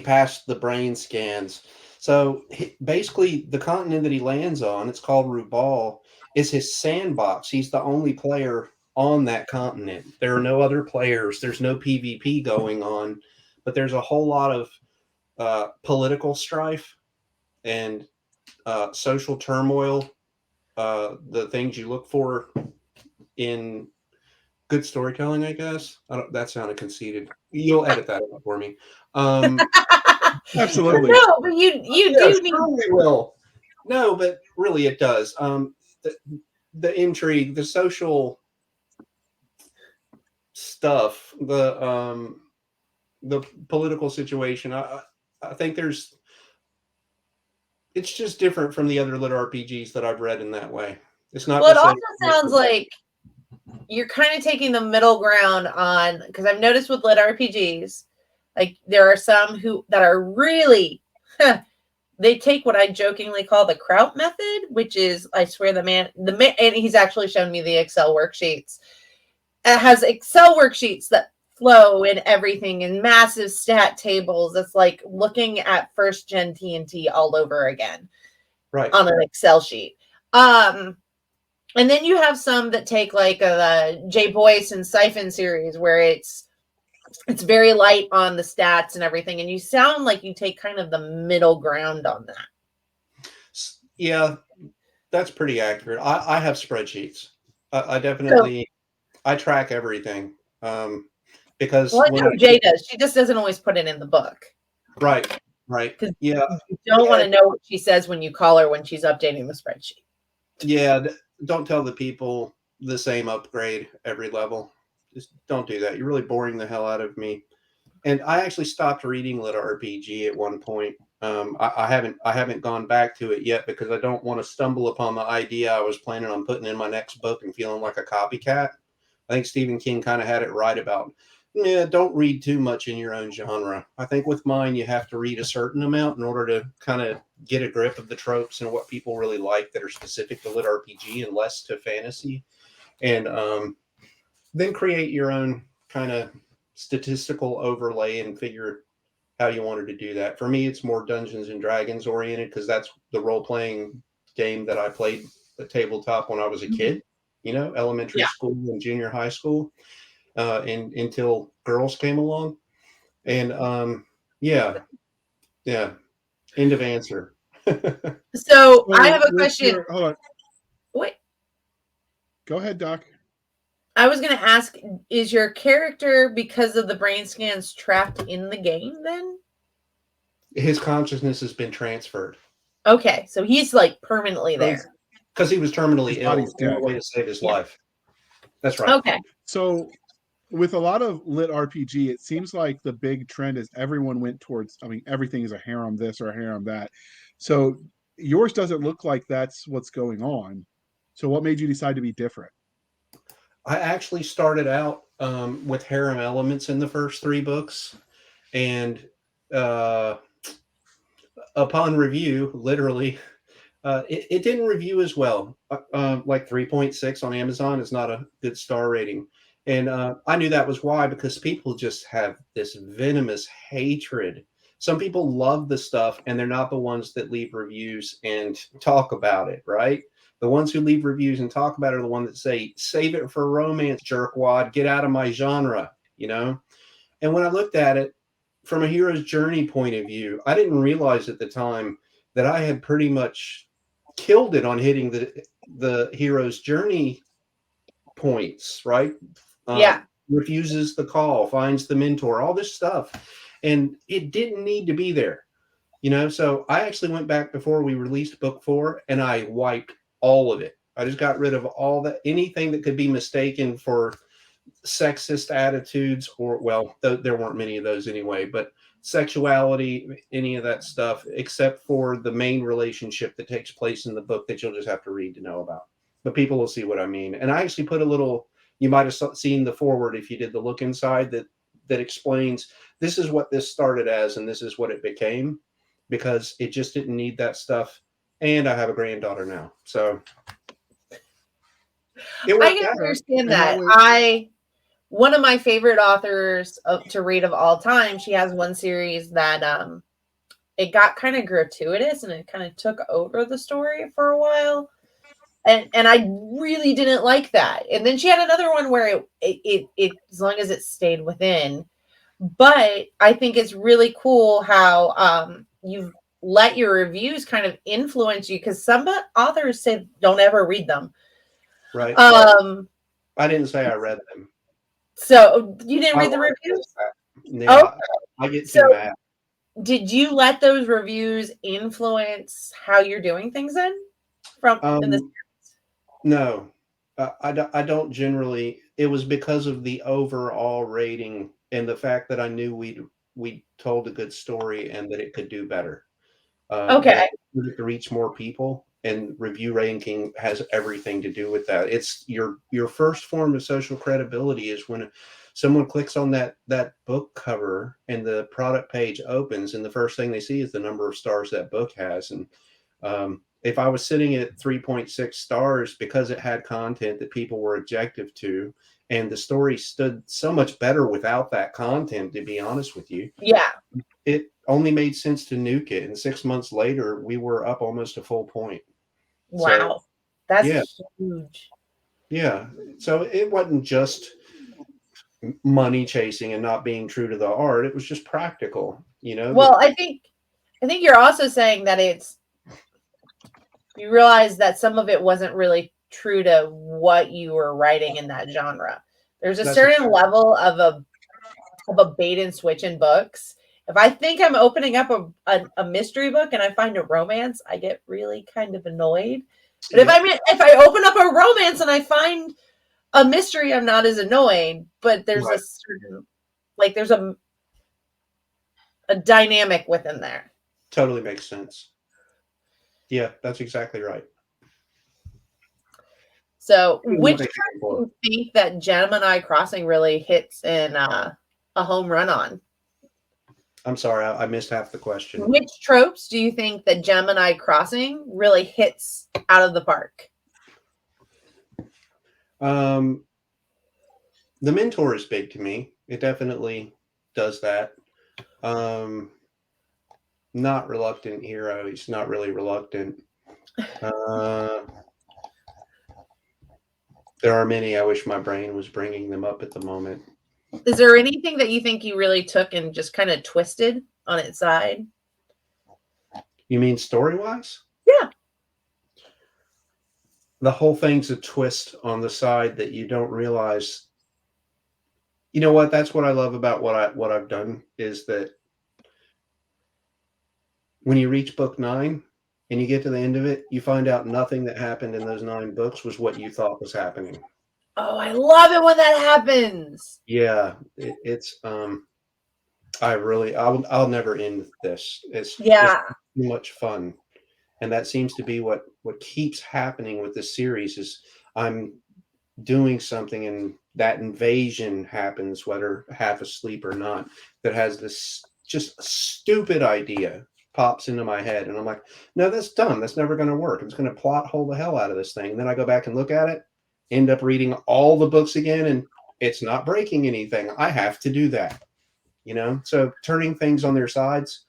passed the brain scans. So basically the continent that he lands on, it's called Rubal, is his sandbox. He's the only player on that continent. There are no other players. There's no PvP going on, but there's a whole lot of political strife and social turmoil, the things you look for in good storytelling, I guess. That sounded conceited. You'll edit that out for me. Absolutely. No, but you do need. We will. No, but really, it does. The intrigue, the social stuff, the political situation. I think it's just different from the other lit RPGs that I've read in that way. It's not. Well, it also sounds like you're kind of taking the middle ground on, because I've noticed with lit RPGs, like there are some that are really, they take what I jokingly call the Kraut method, which is, I swear the man, and he's actually shown me the Excel worksheets. It has Excel worksheets that flow and everything and massive stat tables. It's like looking at first gen TNT all over again, right, on an Excel sheet. And then you have some that take like the Jay Boyce and Siphon series where it's very light on the stats and everything. And you sound like you take kind of the middle ground on that. Yeah, that's pretty accurate. I have spreadsheets. I definitely, I track everything. Because I know Jay does. She just doesn't always put it in the book. Right. Yeah. You don't want to know what she says when you call her when she's updating the spreadsheet. Yeah. Don't tell the people the same upgrade every level. Just don't do that. You're really boring the hell out of me. And I actually stopped reading LitRPG at one point. I haven't gone back to it yet because I don't want to stumble upon the idea I was planning on putting in my next book and feeling like a copycat. I think Stephen King kind of had it right about, don't read too much in your own genre. I think with mine, you have to read a certain amount in order to kind of get a grip of the tropes and what people really like that are specific to lit RPG and less to fantasy. And then create your own kind of statistical overlay and figure how you wanted to do that. For me, it's more Dungeons and Dragons oriented because that's the role-playing game that I played at tabletop when I was a kid, elementary school and junior high school, and until girls came along. And yeah. End of answer. So I have a question. Hold on. Wait. Go ahead, Doc. I was going to ask, is your character, because of the brain scans, trapped in the game then? His consciousness has been transferred. Okay, so he's like permanently there. Because he was terminally ill. No way to save his life. That's right. Okay. So with a lot of LitRPG, it seems like the big trend is everyone went towards, everything is a harem this or a harem that. So yours doesn't look like that's what's going on. So what made you decide to be different? I actually started out with harem elements in the first 3 books. And upon review, literally, it didn't review as well. Like 3.6 on Amazon is not a good star rating. And I knew that was why, because people just have this venomous hatred. Some people love the stuff, and they're not the ones that leave reviews and talk about it, right? The ones who leave reviews and talk about it are the ones that say, save it for romance, jerkwad, get out of my genre, And when I looked at it from a hero's journey point of view, I didn't realize at the time that I had pretty much killed it on hitting the hero's journey points, right? Refuses the call, finds the mentor, all this stuff. And it didn't need to be there, So I actually went back before we released book 4 and I wiped all of it. I just got rid of all that, anything that could be mistaken for sexist attitudes or, well, there weren't many of those anyway, but sexuality, any of that stuff, except for the main relationship that takes place in the book that you'll just have to read to know about. But people will see what I mean. And I actually put a little, you might have seen the forward if you did the look inside that explains this is what this started as and this is what it became, because it just didn't need that stuff. And I have a granddaughter now. So I can understand that. One of my favorite authors to read of all time, she has one series that it got kind of gratuitous and it kind of took over the story for a while. And I really didn't like that. And then she had another one where it as long as it stayed within. But I think it's really cool how you've let your reviews kind of influence you, because some authors say don't ever read them. Right. I didn't say I read them. So you didn't read the reviews? No, I get too mad. Did you let those reviews influence how you're doing things then? In the series? No, I don't generally. It was because of the overall rating and the fact that I knew we told a good story and that it could do better. Okay. To reach more people, and review ranking has everything to do with that. It's your first form of social credibility is when someone clicks on that book cover and the product page opens and the first thing they see is the number of stars that book has. And if I was sitting at 3.6 stars because it had content that people were objective to, and the story stood so much better without that content, to be honest with you. Yeah. It only made sense to nuke it. And 6 months later, we were up almost a full point. Wow. So, that's huge. Yeah. So it wasn't just money chasing and not being true to the art. It was just practical, Well, I think you're also saying that you realize that some of it wasn't really true to what you were writing in that genre. There's a certain level of a bait and switch in books. If I think I'm opening up a mystery book and I find a romance, I get really kind of annoyed. But if I open up a romance and I find a mystery, I'm not as annoyed. But there's a certain, there's a dynamic within there. Totally makes sense. Yeah, that's exactly right. So, which do you think that Gemini Crossing really hits in a home run on? I'm sorry, I missed half the question. Which tropes do you think that Gemini Crossing really hits out of the park? The mentor is big to me. It definitely does that. Not reluctant hero. He's not really reluctant. There are many. I wish my brain was bringing them up at the moment. Is there anything that you think you really took and just kind of twisted on its side? You mean story-wise? Yeah. The whole thing's a twist on the side that you don't realize. You know what? That's what I love about what I've done is that when you reach book 9 and you get to the end of it, you find out nothing that happened in those 9 books was what you thought was happening. Oh, I love it when that happens. Yeah, it's I'll never end this. It's Yeah. just too much fun. And that seems to be what keeps happening with this series is I'm doing something and that invasion happens, whether half asleep or not, that has this just stupid idea pops into my head. And I'm like, no, that's dumb. That's never going to work. I'm just going to plot hole the hell out of this thing. And then I go back and look at it, end up reading all the books again, and it's not breaking anything. I have to do that, you know? So turning things on their sides,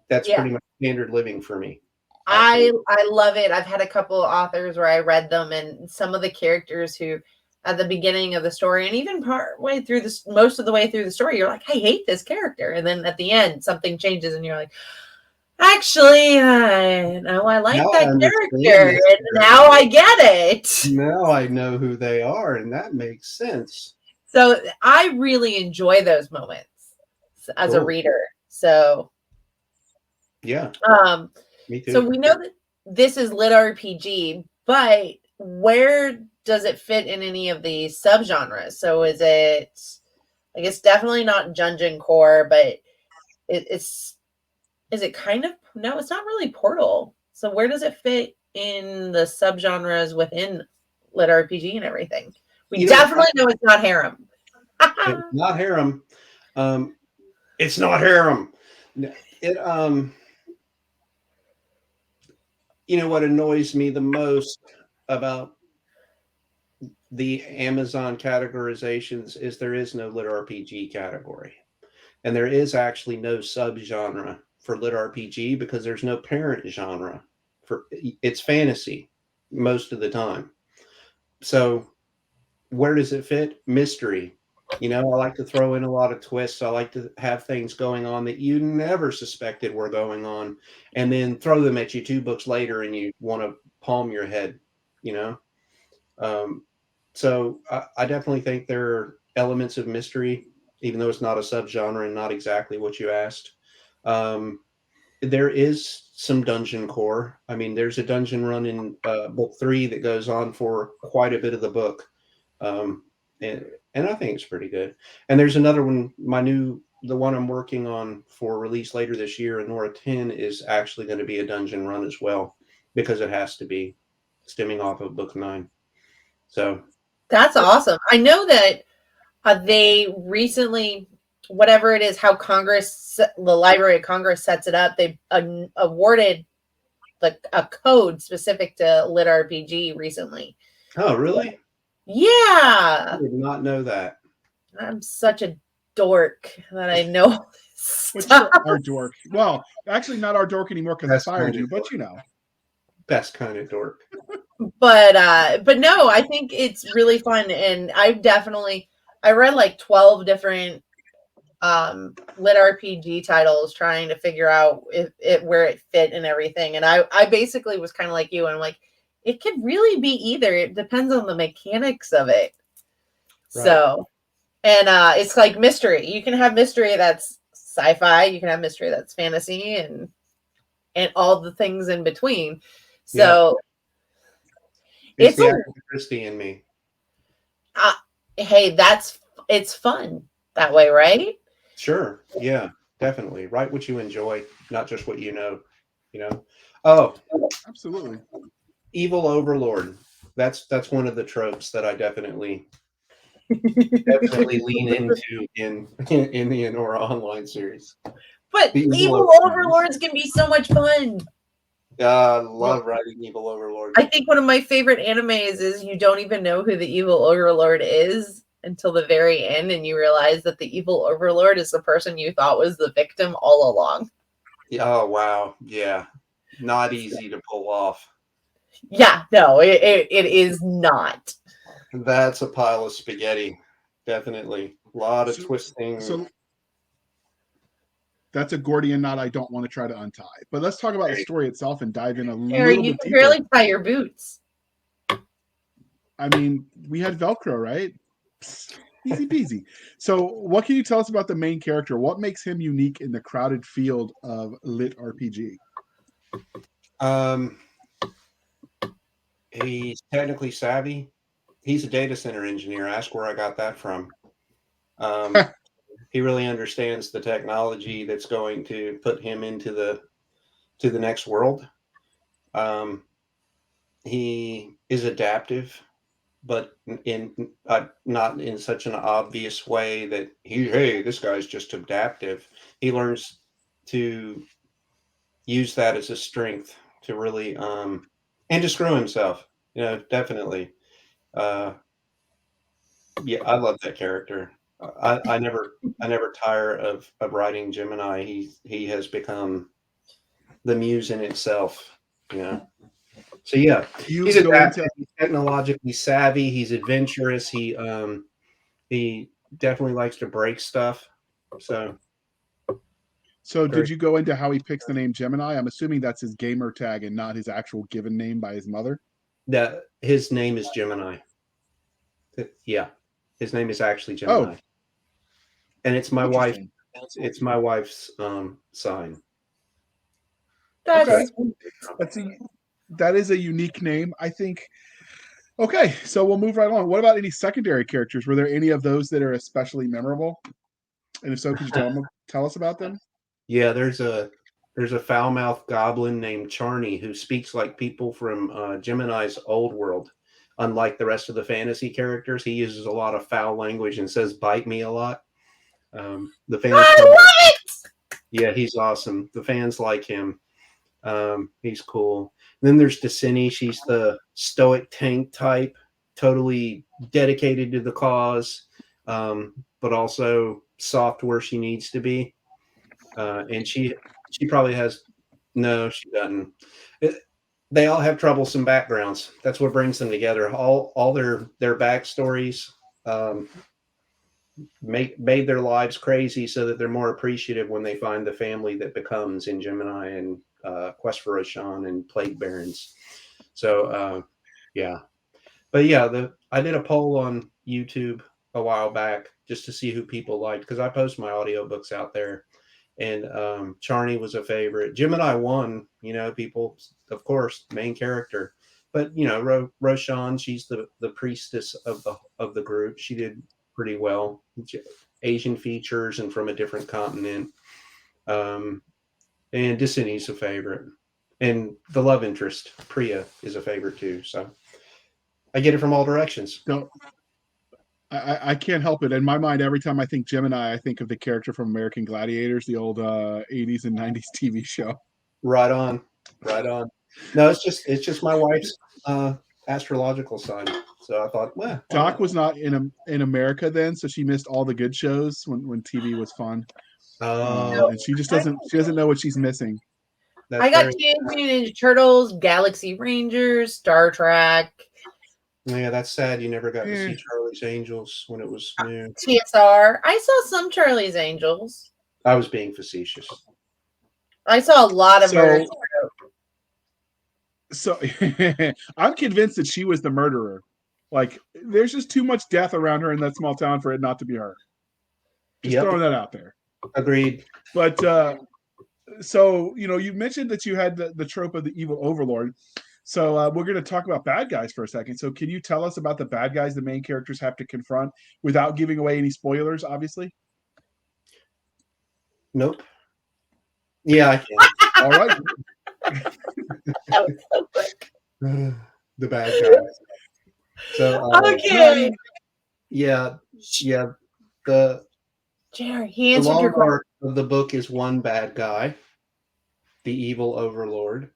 that's pretty much standard living for me. I love it. I've had a couple of authors where I read them, and some of the characters who at the beginning of the story and even partway through this, most of the way through the story, you're like, I hate this character. And then at the end, something changes and you're like, actually, I like Now that I character. And now I get it. Now I know who they are, and that makes sense. So I really enjoy those moments as a reader. So yeah. Me too. So we know that this is LitRPG, but where does it fit in any of the subgenres? So is it, I guess, definitely not dungeon core, but is it kind of, no, it's not really Portal. So where does it fit in the subgenres within LitRPG and everything? We definitely know it's not harem. It's not harem. It's not harem. It you know what annoys me the most about the Amazon categorizations is there is no LitRPG category. And there is actually no subgenre for LitRPG because there's no parent genre. It's fantasy most of the time. So where does it fit? Mystery. You know, I like to throw in a lot of twists. I like to have things going on that you never suspected were going on, and then throw them at you 2 books later, and you want to palm your head, you know? So I definitely think there are elements of mystery, even though it's not a subgenre and not exactly what you asked. There is some dungeon core. I mean, there's a dungeon run in book 3 that goes on for quite a bit of the book. And I think it's pretty good. And there's another one, the one I'm working on for release later this year, Inura 10, is actually going to be a dungeon run as well, because it has to be, stemming off of book 9. So that's awesome. I know that they recently, whatever it is, how Congress, the Library of Congress sets it up, they awarded a code specific to LitRPG recently. Oh, really? Yeah. I did not know that. I'm such a dork that I know But you're our dork. Well, actually not our dork anymore because I fired you, but you know. Best kind of dork. But no, I think it's really fun. And I read like 12 different LitRPG titles trying to figure out where it fit and everything. And I basically was kind of like you, and I'm like, it could really be either. It depends on the mechanics of it. Right. So, and it's like mystery. You can have mystery that's sci-fi. You can have mystery that's fantasy, and all the things in between. So, it's the Christie in me. Hey, it's fun that way, right? Sure. Yeah, definitely. Write what you enjoy, not just what you know. You know. Oh, absolutely. Evil Overlord. That's one of the tropes that I definitely lean into in the Inura Online series. But Evil Overlords can be so much fun. I love writing Evil Overlords. I think one of my favorite animes is you don't even know who the Evil Overlord is, until the very end, and you realize that the evil overlord is the person you thought was the victim all along. Oh, wow. Yeah. Not easy to pull off. Yeah, no, it is not. That's a pile of spaghetti. Definitely. A lot of twisting. So that's a Gordian knot I don't want to try to untie. But let's talk about the story itself and dive in a little You bit can deeper. barely tie your boots. I mean, we had Velcro, right? Psst, easy peasy. So what can you tell us about the main character? What makes him unique in the crowded field of LitRPG? He's technically savvy. He's a data center engineer. Ask where I got that from. He really understands the technology that's going to put him into the next world. He is adaptive, but in not in such an obvious way that hey, this guy's just adaptive. He learns to use that as a strength to really and to screw himself. Definitely. Yeah, I love that character. I never tire of writing Gemini. He has become the muse in itself. So yeah, he's adaptive. He's technologically savvy. He's adventurous. He definitely likes to break stuff. So did you go into how he picks the name Gemini? I'm assuming that's his gamer tag and not his actual given name by his mother. His name is Gemini. Yeah, his name is actually Gemini. Oh. And it's my wife. It's my wife's sign. That is a unique name, I think. Okay, so we'll move right along. What about any secondary characters? Were there any of those that are especially memorable? And if so, could you tell us about them? Yeah, there's a foul-mouthed goblin named Charney who speaks like people from Gemini's old world. Unlike the rest of the fantasy characters, he uses a lot of foul language and says "bite me" a lot. The fans I love it! Yeah, he's awesome. The fans like him. He's cool. And then there's Decini. She's the stoic tank type, totally dedicated to the cause, but also soft where she needs to be. And she probably has she doesn't. They all have troublesome backgrounds. That's what brings them together. All their backstories made their lives crazy so that they're more appreciative when they find the family that becomes in Gemini and Quest for Roshan and Plague Barons. So yeah. But yeah, I did a poll on YouTube a while back just to see who people liked, because I post my audiobooks out there. And Charney was a favorite. Gemini won, people, of course, main character. But Roshan, she's the priestess of the group. She did pretty well. Asian features and from a different continent. And Decini's a favorite. And the love interest, Priya, is a favorite too. So I get it from all directions. No, I can't help it. In my mind, every time I think Gemini, I think of the character from American Gladiators, the old 80s and 90s TV show. Right on. No, it's just my wife's astrological sign. So I thought, well, Doc was not in America then, so she missed all the good shows when TV was fun. And she just doesn't know what she's missing. I got Teenage Mutant Ninja Turtles, Galaxy Rangers, Star Trek. Yeah, that's sad. You never got to see Charlie's Angels when it was new. TSR. I saw some Charlie's Angels. I was being facetious. I saw a lot of her. So I'm convinced that she was the murderer. Like, there's just too much death around her in that small town for it not to be her. Just throwing that out there. Agreed. But so you mentioned that you had the trope of the evil overlord. So we're going to talk about bad guys for a second. So can you tell us about the bad guys the main characters have to confront without giving away any spoilers, obviously? Nope. Yeah, I can. All right. That was so quick. The bad guys. So okay. Yeah. The Jerry, he answered your question. Of the book is one bad guy, the evil overlord.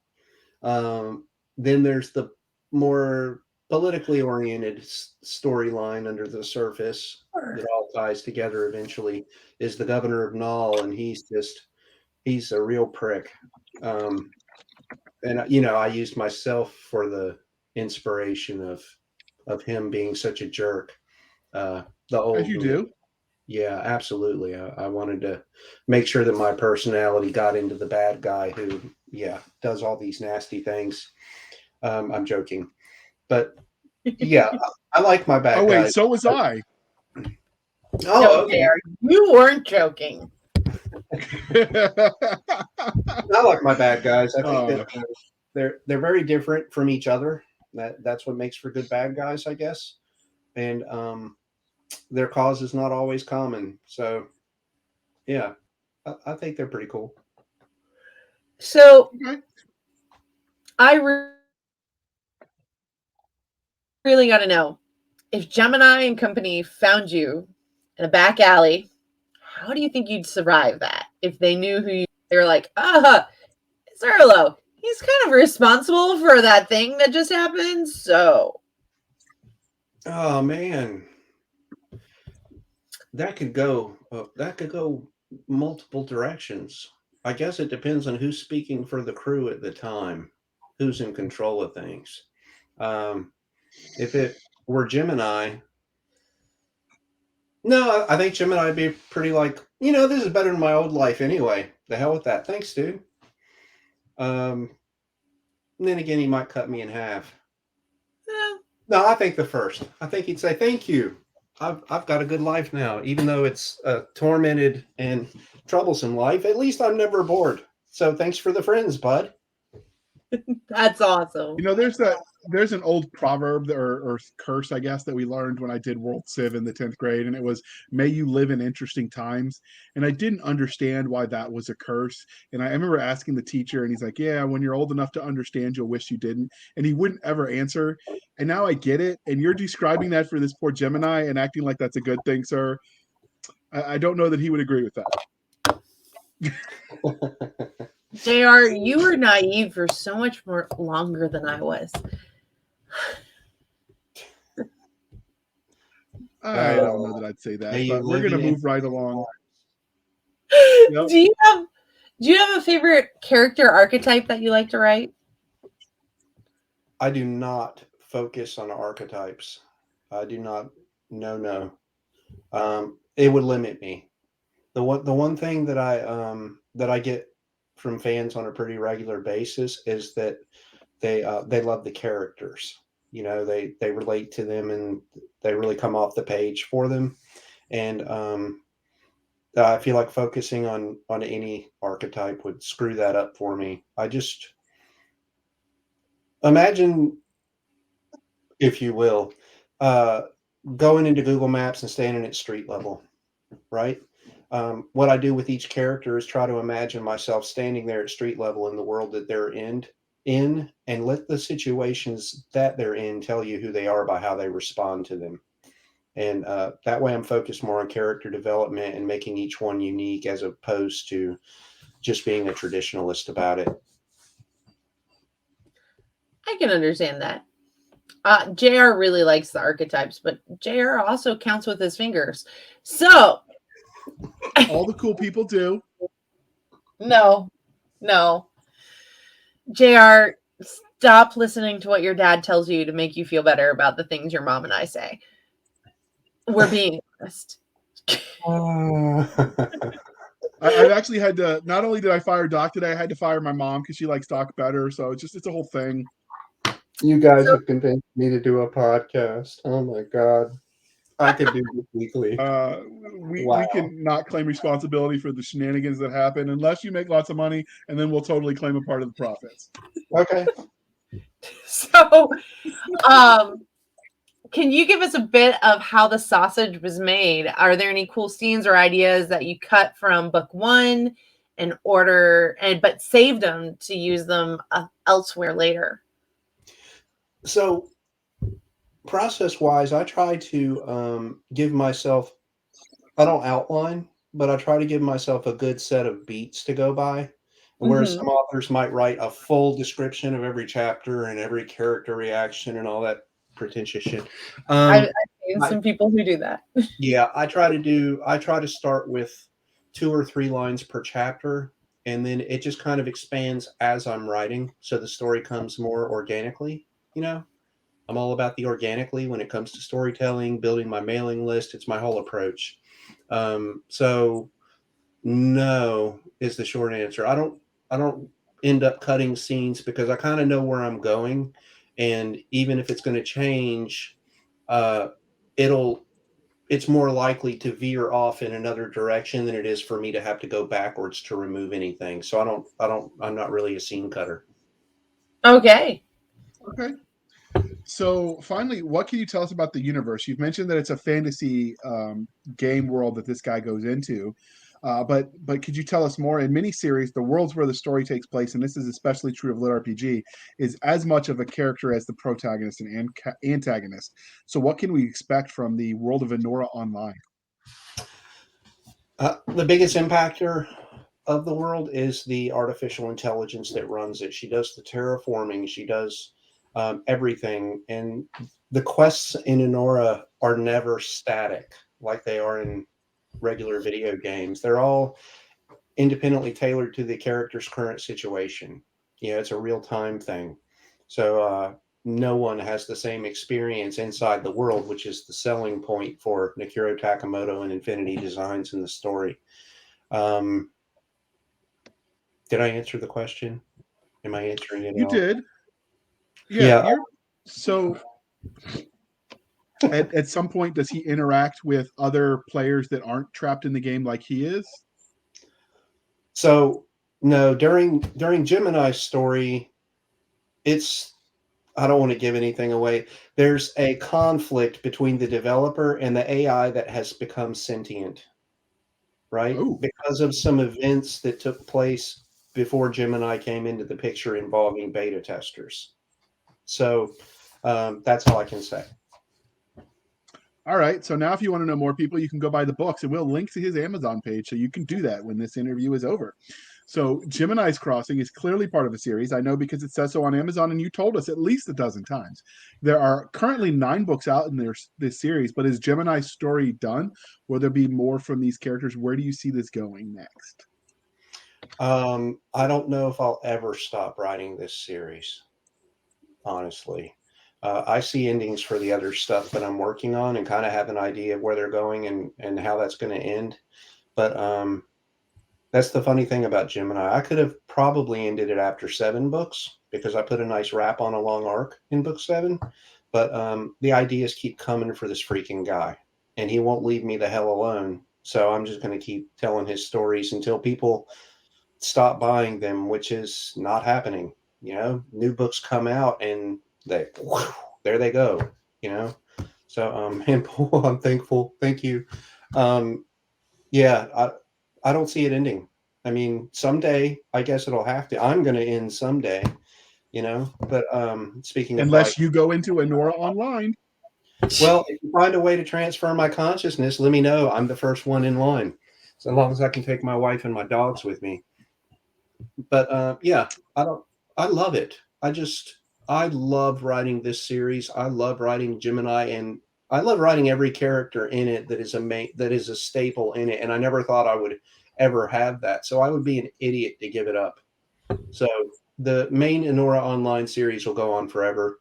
Then there's the more politically oriented storyline under the surface that all ties together eventually is the governor of Null, and he's a real prick. And I used myself for the inspiration of him being such a jerk. The As old you me. do. Yeah, absolutely. I wanted to make sure that my personality got into the bad guy who, does all these nasty things. I'm joking, but yeah, I like my bad Oh wait, guys. so was I. No, Okay. JR, you weren't joking. I like my bad guys. I think that Oh. they're very different from each other. That's what makes for good bad guys, I guess. And their cause is not always common. So yeah, I think they're pretty cool. So Okay. I really got to know, if Gemini and company found you in a back alley, how do you think you'd survive that? If they knew who you, they were like, it's Arlo. He's kind of responsible for that thing that just happened. So, Oh man, that could go multiple directions. I guess it depends on who's speaking for the crew at the time, who's in control of things. If it were Gemini, no, I think Gemini would be pretty like, this is better than my old life anyway. The hell with that. Thanks, dude. And then again, he might cut me in half. No, I think the first. I think he'd say, thank you. I've got a good life now, even though it's a tormented and troublesome life. At least I'm never bored. So thanks for the friends, bud. that's awesome. There's an old proverb or curse, I guess, that we learned when I did World Civ in the 10th grade, and it was, may you live in interesting times. And I didn't understand why that was a curse. And I remember asking the teacher, and he's like, yeah, when you're old enough to understand, you'll wish you didn't. And he wouldn't ever answer. And now I get it. And you're describing that for this poor Gemini and acting like that's a good thing, sir. I don't know that he would agree with that. JR, you were naive for so much more longer than I was. I don't know that I'd say that, but we're going to move right along. Yep. Do you have a favorite character archetype that you like to write? I do not focus on archetypes. I do not. No. It would limit me. The one thing that I get from fans on a pretty regular basis is that they love the characters. They relate to them and they really come off the page for them. And I feel like focusing on any archetype would screw that up for me. I just imagine, if you will, going into Google Maps and standing at street level, right? What I do with each character is try to imagine myself standing there at street level in the world that they're in, and let the situations that they're in tell you who they are by how they respond to them. And that way I'm focused more on character development and making each one unique as opposed to just being a traditionalist about it. I can understand that. JR really likes the archetypes, but JR also counts with his fingers. So all the cool people do. No. JR, stop listening to what your dad tells you to make you feel better about the things your mom and I say. We're being honest. I've actually had to, not only did I fire Doc today, I had to fire my mom because she likes Doc better. So it's a whole thing. You guys have convinced me to do a podcast. Oh my God. I could do this weekly. We can not claim responsibility for the shenanigans that happen unless you make lots of money, and then we'll totally claim a part of the profits. Okay. So, can you give us a bit of how the sausage was made? Are there any cool scenes or ideas that you cut from book one but saved them to use them elsewhere later? So, process-wise, I try to give myself, I don't outline, but I try to give myself a good set of beats to go by. Whereas some authors might write a full description of every chapter and every character reaction and all that pretentious shit. I've seen some people who do that. Yeah, I try to start with 2 or 3 lines per chapter, and then it just kind of expands as I'm writing, so the story comes more organically. I'm all about the organically when it comes to storytelling, building my mailing list. It's my whole approach. So no is the short answer. I don't end up cutting scenes because I kind of know where I'm going, and even if it's going to change, uh, it's more likely to veer off in another direction than it is for me to have to go backwards to remove anything. So I'm not really a scene cutter. Okay. So finally, what can you tell us about the universe? You've mentioned that it's a fantasy game world that this guy goes into. But could you tell us more? In miniseries, the worlds where the story takes place, and this is especially true of LitRPG, is as much of a character as the protagonist and antagonist. So what can we expect from the world of Inura Online? The biggest impactor of the world is the artificial intelligence that runs it. She does the terraforming. She does everything. And the quests in Inura are never static like they are in regular video games. They're all independently tailored to the character's current situation. It's a real-time thing. So no one has the same experience inside the world, which is the selling point for Nakiro Takamoto and Infinity Designs in the story. Did I answer the question? Am I answering it? You did. Yeah. So at some point, does he interact with other players that aren't trapped in the game like he is? So no, during Gemini's story, I don't want to give anything away. There's a conflict between the developer and the AI that has become sentient, right? Oh. Because of some events that took place before Gemini came into the picture involving beta testers. So that's all I can say. All right. So now if you want to know more people, you can go buy the books, and we'll link to his Amazon page so you can do that when this interview is over. So Gemini's Crossing is clearly part of a series. I know because it says so on Amazon, and you told us at least a dozen times. There are currently 9 books out in this series, but is Gemini's story done? Will there be more from these characters? Where do you see this going next? I don't know if I'll ever stop writing this series, honestly. I see endings for the other stuff that I'm working on and kind of have an idea of where they're going and how that's going to end. But that's the funny thing about Gemini. I could have probably ended it after 7 books because I put a nice wrap on a long arc in book 7. But the ideas keep coming for this freaking guy, and he won't leave me the hell alone. So I'm just going to keep telling his stories until people stop buying them, which is not happening. New books come out and there they go. So and Paul, I'm thankful. Thank you. Yeah, I don't see it ending. I mean, someday I guess it'll have to. I'm going to end someday. But speaking of, unless you go into Inura Online. Well, if you find a way to transfer my consciousness, let me know. I'm the first one in line, so long as I can take my wife and my dogs with me. But yeah, I love it. I love writing this series. I love writing Gemini, and I love writing every character in it that is a staple in it. And I never thought I would ever have that. So I would be an idiot to give it up. So the main Inura Online series will go on forever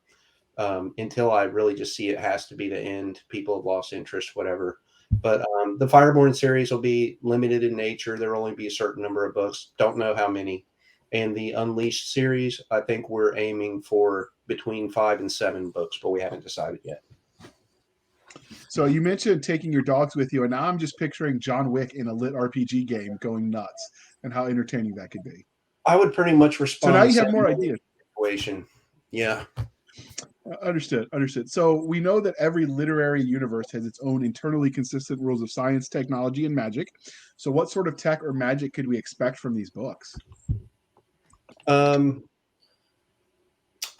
until I really just see it has to be the end. People have lost interest, whatever. But the Fireborn series will be limited in nature. There will only be a certain number of books. Don't know how many. And the Unleashed series, I think we're aiming for between 5 and 7 books, but we haven't decided yet. So you mentioned taking your dogs with you, and now I'm just picturing John Wick in a LitRPG game going nuts and how entertaining that could be. I would pretty much respond. So now you have more ideas. Situation. Yeah. Understood. So we know that every literary universe has its own internally consistent rules of science, technology, and magic. So what sort of tech or magic could we expect from these books? A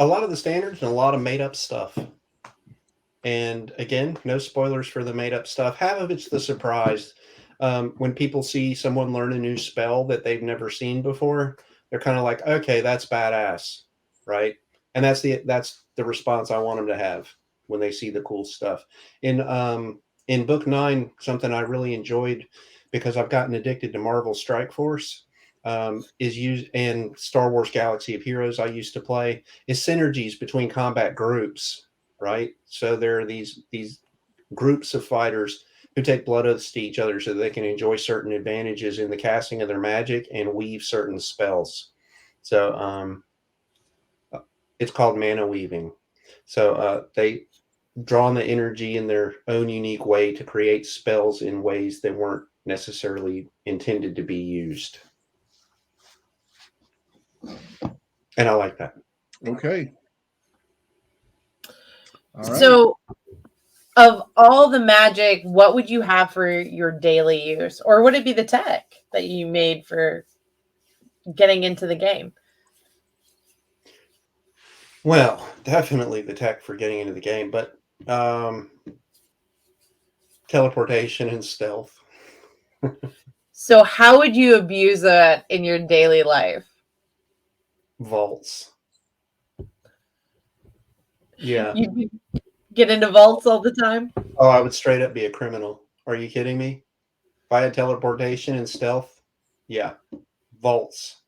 lot of the standards and a lot of made-up stuff. And again, no spoilers for the made-up stuff. Half of it's the surprise. When people see someone learn a new spell that they've never seen before, they're kind of like, okay, that's badass, right? And that's the response I want them to have when they see the cool stuff. In book 9, something I really enjoyed because I've gotten addicted to Marvel Strike Force is used, and Star Wars Galaxy of Heroes I used to play, is synergies between combat groups, right? So there are these groups of fighters who take blood oaths to each other so that they can enjoy certain advantages in the casting of their magic and weave certain spells. So it's called mana weaving. So they draw on the energy in their own unique way to create spells in ways that weren't necessarily intended to be used. And I like that. Okay. All right. So, of all the magic, what would you have for your daily use? Or would it be the tech that you made for getting into the game? Well, definitely the tech for getting into the game, but teleportation and stealth. So how would you abuse that in your daily life? Vaults. Yeah. You get into vaults all the time? Oh, I would straight up be a criminal. Are you kidding me? If I had teleportation and stealth, yeah. Vaults.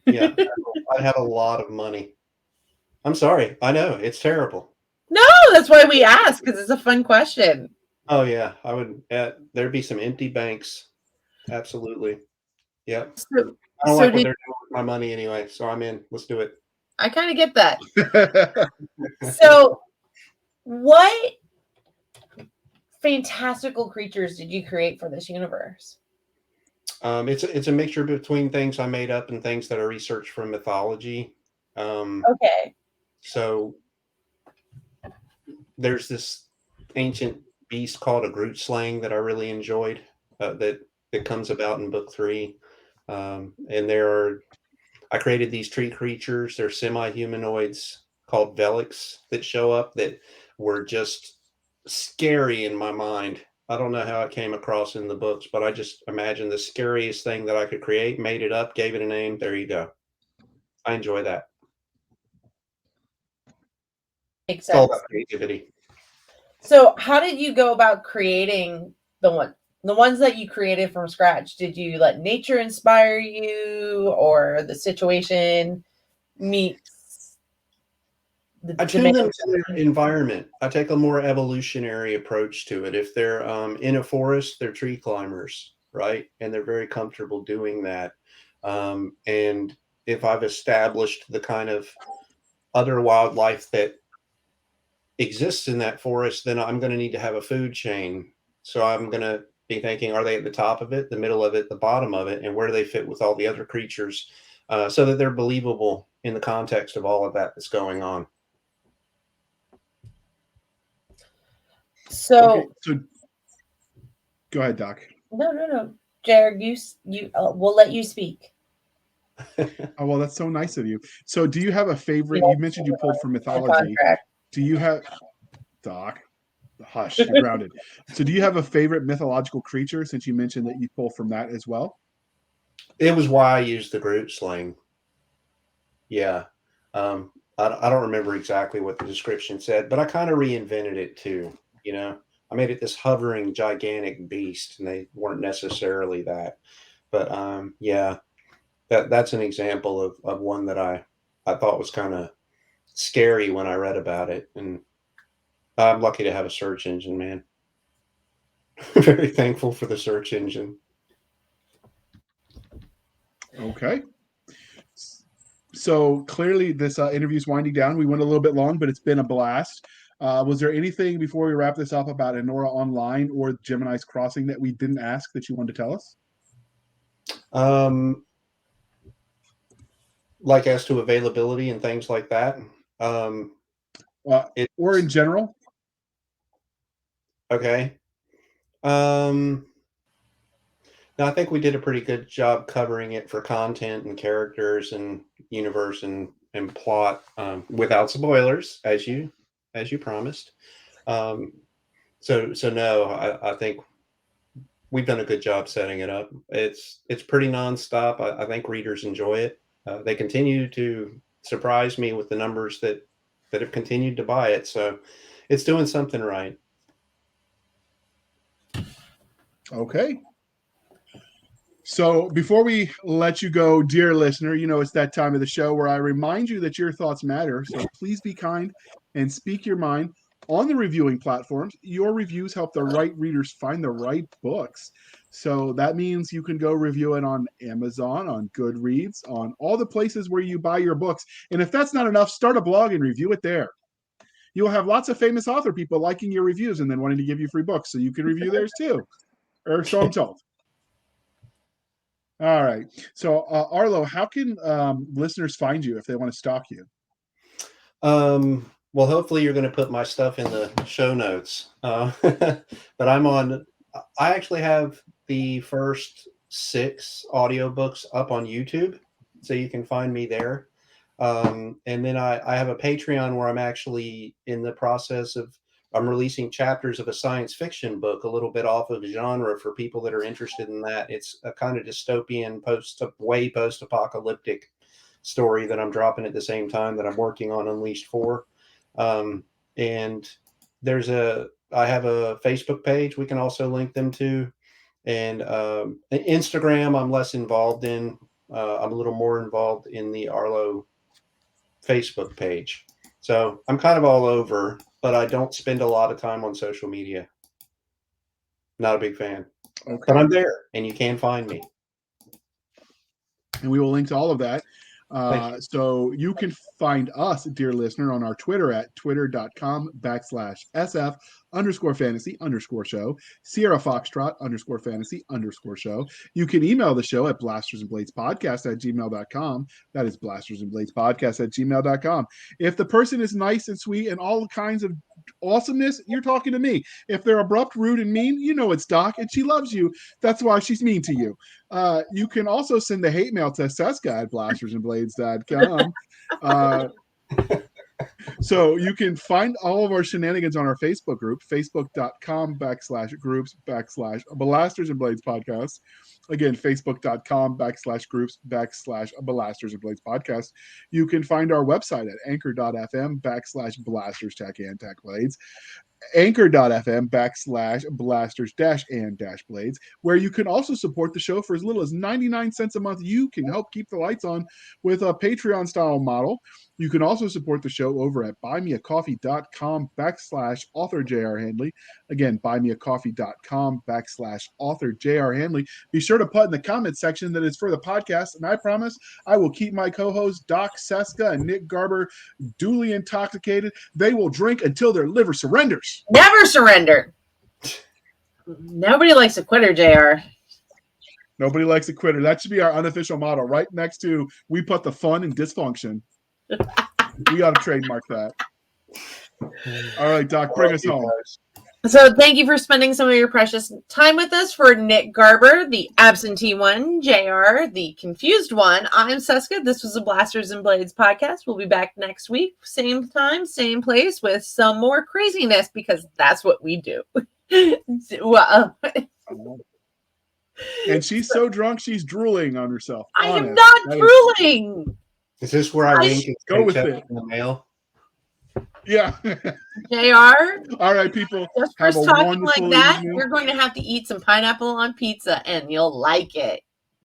Yeah. I'd have a lot of money. I'm sorry. I know. It's terrible. No, that's why we ask, because it's a fun question. Oh, yeah. I would. There'd be some empty banks. Absolutely. Yep. So, I don't like what they're doing with my money anyway, so I'm in. Let's do it. I kind of get that. So, what fantastical creatures did you create for this universe? It's a mixture between things I made up and things that I researched from mythology. Okay. So there's this ancient beast called a Groot slang that I really enjoyed that comes about in book 3. And I created these tree creatures. They're semi-humanoids called Velix that show up that were just scary in my mind. I don't know how it came across in the books, but I just imagined the scariest thing that I could create, made it up, gave it a name. There you go. I enjoy that. Makes It's all sense. about creativity. So, how did you go about creating the ones that you created from scratch? Did you let nature inspire you, or the situation meets the I tune them demands? to their environment. I take a more evolutionary approach to it. If they're in a forest, they're tree climbers, right? And they're very comfortable doing that. And if I've established the kind of other wildlife that exists in that forest, then I'm going to need to have a food chain. So I'm going to be thinking, are they at the top of it, the middle of it, the bottom of it, and where do they fit with all the other creatures so that they're believable in the context of all of that that's going on. So, okay, so go ahead, Doc. no. Jared, you we'll let you speak. Oh, well, that's so nice of you. So do you have a favorite? You mentioned you pulled from mythology. Do you have, Doc, hush, you're grounded. So do you have a favorite mythological creature, since you mentioned that you pulled from that as well? It was why I used the Groot slang. Yeah. I don't remember exactly what the description said, but I kind of reinvented it too. You know, I made it this hovering, gigantic beast, and they weren't necessarily that. But yeah, that's an example of one that I thought was kind of scary when I read about it. And I'm lucky to have a search engine, man. Very thankful for the search engine. Okay. So clearly this interview is winding down. We went a little bit long, but it's been a blast. Was there anything before we wrap this up about Inura Online or Gemini's Crossing that we didn't ask that you wanted to tell us? Like as to availability and things like that. Or in general? Okay. Now I think we did a pretty good job covering it for content and characters and universe and plot without spoilers, as you promised. So no, I think we've done a good job setting it up. It's pretty nonstop. I think readers enjoy it. They continue to surprise me with the numbers that have continued to buy it. So it's doing something right. Okay. So before we let you go, dear listener, it's that time of the show where I remind you that your thoughts matter. So please be kind and speak your mind on the reviewing platforms. Your reviews help the right readers find the right books. So that means you can go review it on Amazon, on Goodreads, on all the places where you buy your books. And if that's not enough, start a blog and review it there. You'll have lots of famous author people liking your reviews and then wanting to give you free books, so you can review theirs too. Or so I'm told. All right. So, Arlo, how can listeners find you if they want to stalk you? Well, hopefully you're going to put my stuff in the show notes. But I actually have the first 6 audiobooks up on YouTube, so you can find me there. And then I have a Patreon where I'm actually in the process of I'm releasing chapters of a science fiction book, a little bit off of genre for people that are interested in that. It's a kind of dystopian, post-apocalyptic story that I'm dropping at the same time that I'm working on Unleashed 4. And I have a Facebook page we can also link them to. And Instagram I'm less involved in. I'm a little more involved in the Arlo Facebook page. So I'm kind of all over, but I don't spend a lot of time on social media. Not a big fan. Okay. But I'm there, and you can find me. And we will link to all of that. So you can find us, dear listener, on our Twitter at twitter.com/SF_fantasy_show, Sierra Foxtrot _fantasy_show. You can email the show at blastersandbladespodcast@gmail.com. That is blastersandbladespodcast@gmail.com. If the person is nice and sweet and all kinds of awesomeness, you're talking to me. If they're abrupt, rude, and mean, it's Doc, and she loves you. That's why she's mean to you. You can also send the hate mail to Cisca at blastersandblades.com. So you can find all of our shenanigans on our Facebook group, facebook.com/groups/Blasters and Blades Podcast. Again, facebook.com/groups/Blasters and Blades Podcast. You can find our website at anchor.fm/Blasters Tech and Tech Blades. anchor.fm/blasters-and-blades, where you can also support the show for as little as 99 cents a month. You can help keep the lights on with a Patreon style model. You can also support the show over at buymeacoffee.com/author J.R. Handley. Again, buymeacoffee.com/author J.R. Handley. Be sure to put in the comment section that it's for the podcast, and I promise I will keep my co-hosts Doc Cisca and Nick Garber duly intoxicated. They will drink until their liver surrenders. Never surrender. Nobody likes a quitter, JR. Nobody likes a quitter. That should be our unofficial motto, right next to we put the fun in dysfunction. We got to trademark that. All right, Doc, bring us home. So thank you for spending some of your precious time with us. For Nick Garber, the absentee one, JR, the confused one, I'm Cisca. This was the Blasters and Blades podcast. We'll be back next week, same time, same place, with some more craziness, because that's what we do. Well, and she's so drunk, she's drooling on herself. I am not drooling. Is this where I wink and go with it in the mail? Yeah. JR. All right, people. Just for talking like that, evening. You're going to have to eat some pineapple on pizza, and you'll like it.